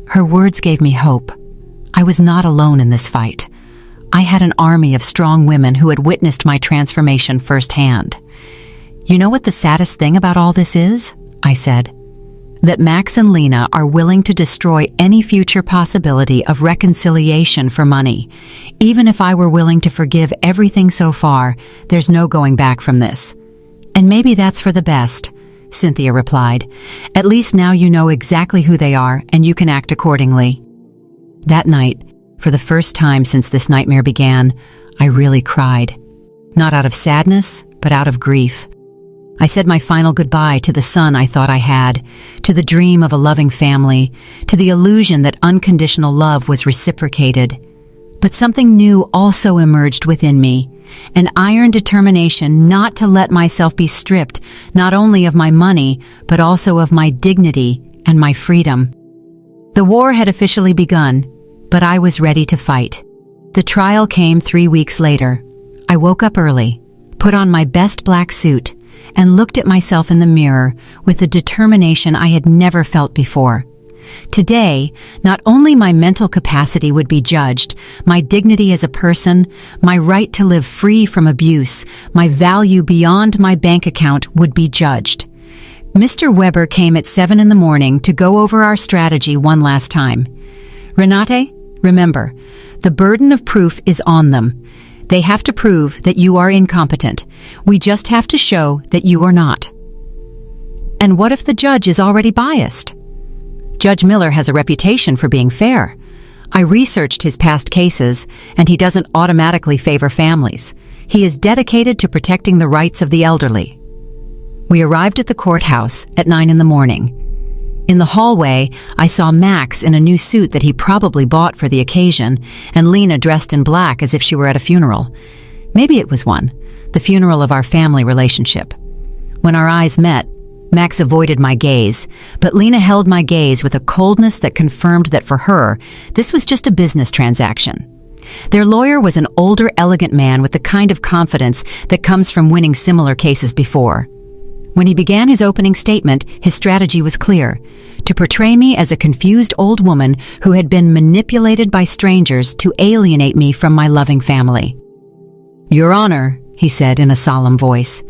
Her words gave me hope. I was not alone in this fight. I had an army of strong women who had witnessed my transformation firsthand. "You know what the saddest thing about all this is?" I said. "That Max and Lena are willing to destroy any future possibility of reconciliation for money. Even if I were willing to forgive everything so far, there's no going back from this." "And maybe that's for the best," Cynthia replied. "At least now you know exactly who they are and you can act accordingly." That night, for the first time since this nightmare began, I really cried. Not out of sadness, but out of grief. I said my final goodbye to the son I thought I had, to the dream of a loving family, to the illusion that unconditional love was reciprocated. But something new also emerged within me, an iron determination not to let myself be stripped not only of my money, but also of my dignity and my freedom. The war had officially begun, but I was ready to fight. The trial came 3 weeks later. I woke up early, put on my best black suit, and looked at myself in the mirror with a determination I had never felt before. Today, not only my mental capacity would be judged, my dignity as a person, my right to live free from abuse, my value beyond my bank account would be judged. Mr. Weber came at 7 in the morning to go over our strategy one last time. "Renate, remember, the burden of proof is on them. They have to prove that you are incompetent. We just have to show that you are not." "And what if the judge is already biased?" "Judge Miller has a reputation for being fair. I researched his past cases, and he doesn't automatically favor families. He is dedicated to protecting the rights of the elderly." We arrived at the courthouse at 9 in the morning. In the hallway, I saw Max in a new suit that he probably bought for the occasion, and Lena dressed in black as if she were at a funeral. Maybe it was one, the funeral of our family relationship. When our eyes met, Max avoided my gaze, but Lena held my gaze with a coldness that confirmed that for her, this was just a business transaction. Their lawyer was an older, elegant man with the kind of confidence that comes from winning similar cases before. When he began his opening statement, his strategy was clear: to portray me as a confused old woman who had been manipulated by strangers to alienate me from my loving family. "Your Honor," he said in a solemn voice,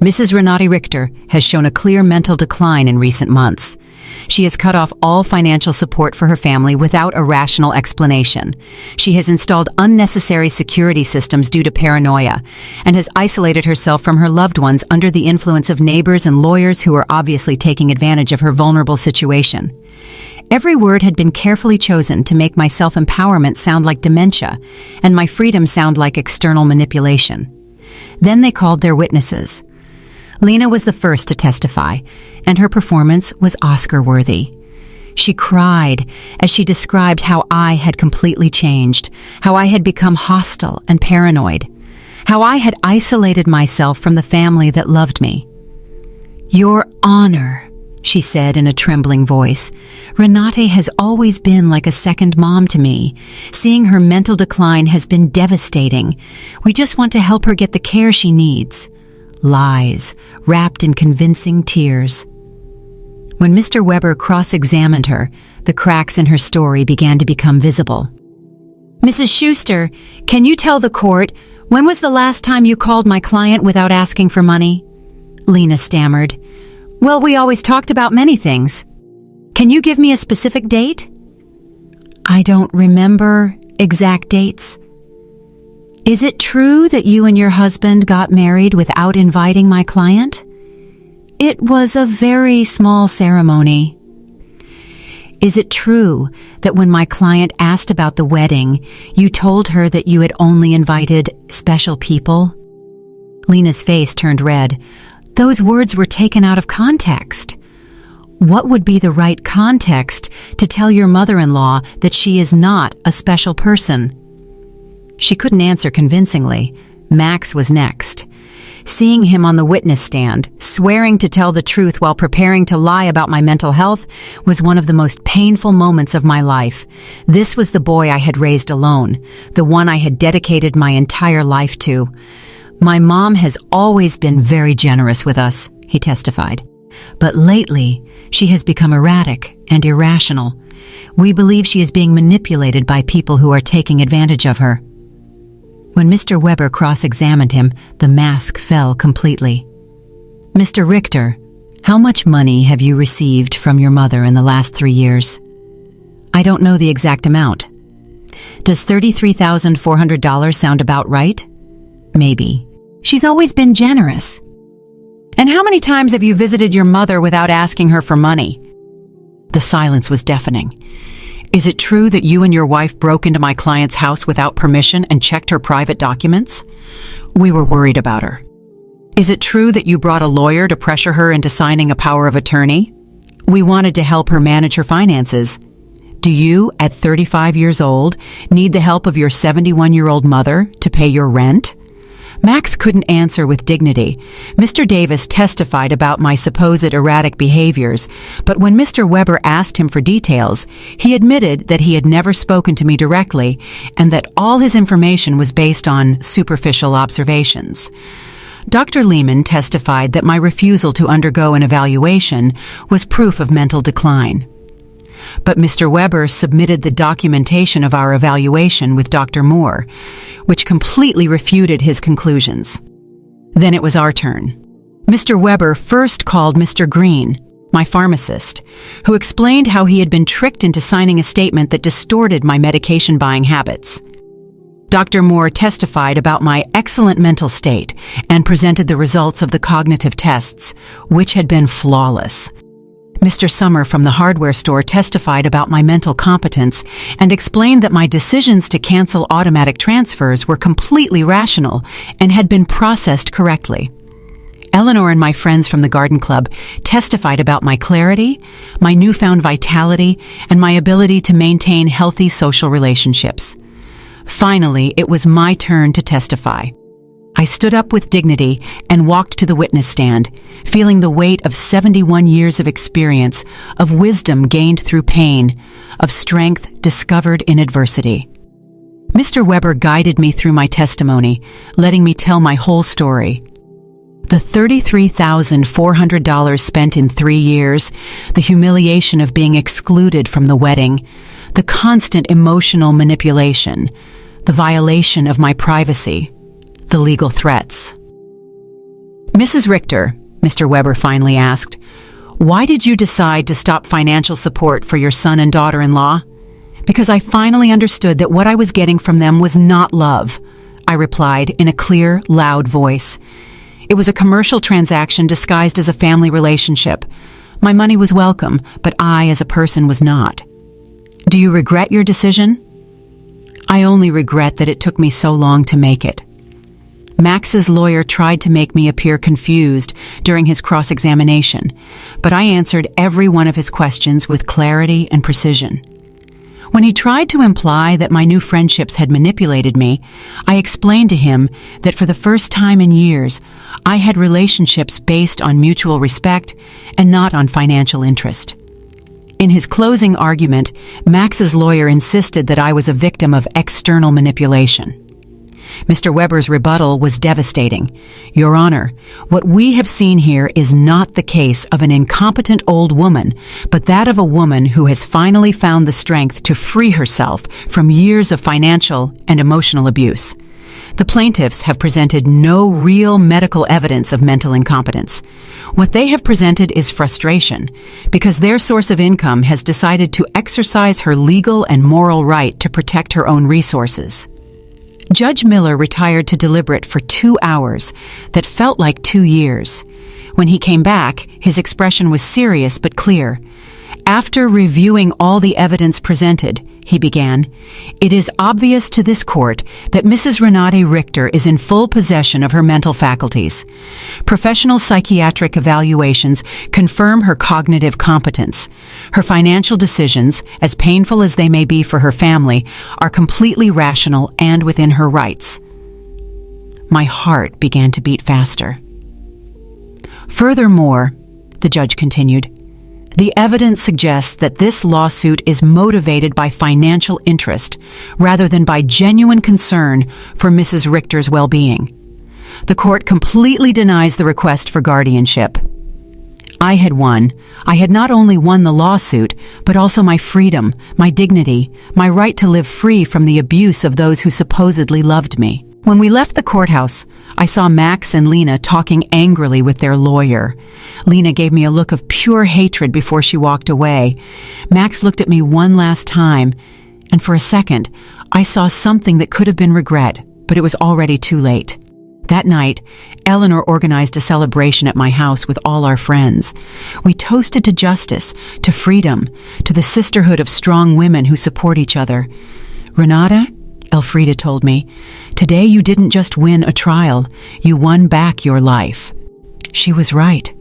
"Mrs. Renate Richter has shown a clear mental decline in recent months. She has cut off all financial support for her family without a rational explanation. She has installed unnecessary security systems due to paranoia, and has isolated herself from her loved ones under the influence of neighbors and lawyers who are obviously taking advantage of her vulnerable situation." Every word had been carefully chosen to make my self-empowerment sound like dementia, and my freedom sound like external manipulation. Then they called their witnesses. Lena was the first to testify, and her performance was Oscar-worthy. She cried as she described how I had completely changed, how I had become hostile and paranoid, how I had isolated myself from the family that loved me. "Your Honor," she said in a trembling voice, "Renate has always been like a second mom to me. Seeing her mental decline has been devastating. We just want to help her get the care she needs." Lies, wrapped in convincing tears. When Mr. Weber cross-examined her, the cracks in her story began to become visible. "Mrs. Schuster, can you tell the court, when was the last time you called my client without asking for money?" Lena stammered. "Well, we always talked about many things. Can you give me a specific date?" "I don't remember exact dates." "Is it true that you and your husband got married without inviting my client?" "It was a very small ceremony." "Is it true that when my client asked about the wedding, you told her that you had only invited special people?" Lena's face turned red. Those words were taken out of context. What would be the right context to tell your mother-in-law that she is not a special person? She couldn't answer convincingly. Max was next. Seeing him on the witness stand, swearing to tell the truth while preparing to lie about my mental health, was one of the most painful moments of my life. This was the boy I had raised alone, the one I had dedicated my entire life to. My mom has always been very generous with us, he testified. But lately, she has become erratic and irrational. We believe she is being manipulated by people who are taking advantage of her. When Mr. Weber cross-examined him, the mask fell completely. Mr. Richter, how much money have you received from your mother in the last 3 years? I don't know the exact amount. Does $33,400 sound about right? Maybe. She's always been generous. And how many times have you visited your mother without asking her for money? The silence was deafening. Is it true that you and your wife broke into my client's house without permission and checked her private documents? We were worried about her. Is it true that you brought a lawyer to pressure her into signing a power of attorney? We wanted to help her manage her finances. Do you, at 35 years old, need the help of your 71-year-old mother to pay your rent? Max couldn't answer with dignity. Mr. Davis testified about my supposed erratic behaviors, but when Mr. Weber asked him for details, he admitted that he had never spoken to me directly and that all his information was based on superficial observations. Dr. Lehman testified that my refusal to undergo an evaluation was proof of mental decline. But Mr. Weber submitted the documentation of our evaluation with Dr. Moore, which completely refuted his conclusions. Then it was our turn. Mr. Weber first called Mr. Green, my pharmacist, who explained how he had been tricked into signing a statement that distorted my medication buying habits. Dr. Moore testified about my excellent mental state and presented the results of the cognitive tests, which had been flawless. Mr. Summer from the hardware store testified about my mental competence and explained that my decisions to cancel automatic transfers were completely rational and had been processed correctly. Eleanor and my friends from the garden club testified about my clarity, my newfound vitality, and my ability to maintain healthy social relationships. Finally, it was my turn to testify. I stood up with dignity and walked to the witness stand, feeling the weight of 71 years of experience, of wisdom gained through pain, of strength discovered in adversity. Mr. Weber guided me through my testimony, letting me tell my whole story. The $33,400 spent in 3 years, the humiliation of being excluded from the wedding, the constant emotional manipulation, the violation of my privacy, the legal threats. Mrs. Richter, Mr. Weber finally asked, why did you decide to stop financial support for your son and daughter-in-law? Because I finally understood that what I was getting from them was not love, I replied in a clear, loud voice. It was a commercial transaction disguised as a family relationship. My money was welcome, but I, as a person, was not. Do you regret your decision? I only regret that it took me so long to make it. Max's lawyer tried to make me appear confused during his cross-examination, but I answered every one of his questions with clarity and precision. When he tried to imply that my new friendships had manipulated me, I explained to him that for the first time in years, I had relationships based on mutual respect and not on financial interest. In his closing argument, Max's lawyer insisted that I was a victim of external manipulation. Mr. Weber's rebuttal was devastating. Your Honor, what we have seen here is not the case of an incompetent old woman, but that of a woman who has finally found the strength to free herself from years of financial and emotional abuse. The plaintiffs have presented no real medical evidence of mental incompetence. What they have presented is frustration, because their source of income has decided to exercise her legal and moral right to protect her own resources. Judge Miller retired to deliberate for 2 hours that felt like 2 years. When he came back, his expression was serious but clear. After reviewing all the evidence presented, he began, "it is obvious to this court that Mrs. Renate Richter is in full possession of her mental faculties. Professional psychiatric evaluations confirm her cognitive competence. Her financial decisions, as painful as they may be for her family, are completely rational and within her rights." My heart began to beat faster. "Furthermore," the judge continued, "the evidence suggests that this lawsuit is motivated by financial interest rather than by genuine concern for Mrs. Richter's well-being. The court completely denies the request for guardianship. I had won. I had not only won the lawsuit, but also my freedom, my dignity, my right to live free from the abuse of those who supposedly loved me. When we left the courthouse, I saw Max and Lena talking angrily with their lawyer. Lena gave me a look of pure hatred before she walked away. Max looked at me one last time, and for a second, I saw something that could have been regret, but it was already too late. That night, Eleanor organized a celebration at my house with all our friends. We toasted to justice, to freedom, to the sisterhood of strong women who support each other. "Renata," Elfrida told me, "today you didn't just win a trial, you won back your life." She was right.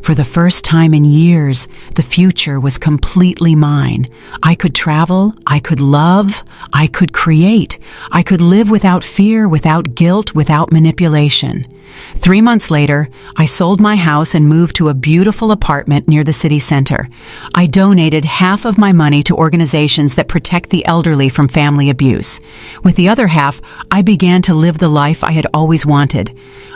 For the first time in years, the future was completely mine. I could travel, I could love, I could create. I could live without fear, without guilt, without manipulation. 3 months later, I sold my house and moved to a beautiful apartment near the city center. I donated half of my money to organizations that protect the elderly from family abuse. With the other half, I began to live the life I had always wanted.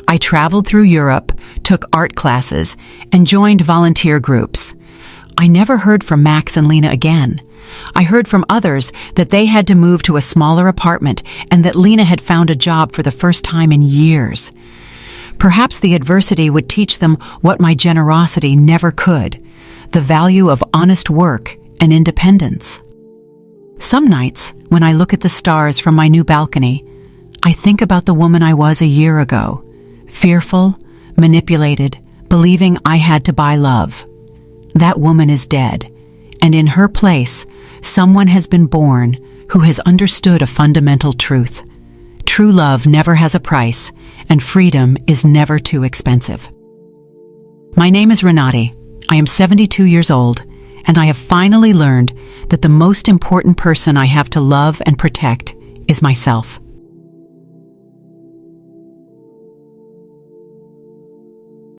I traveled through Europe, took art classes, and joined volunteer groups. I never heard from Max and Lena again. I heard from others that they had to move to a smaller apartment and that Lena had found a job for the first time in years. Perhaps the adversity would teach them what my generosity never could, the value of honest work and independence. Some nights, when I look at the stars from my new balcony, I think about the woman I was a year ago, fearful, manipulated, believing I had to buy love. That woman is dead, and in her place, someone has been born who has understood a fundamental truth. True love never has a price, and freedom is never too expensive. My name is Renate. I am 72 years old, and I have finally learned that the most important person I have to love and protect is myself.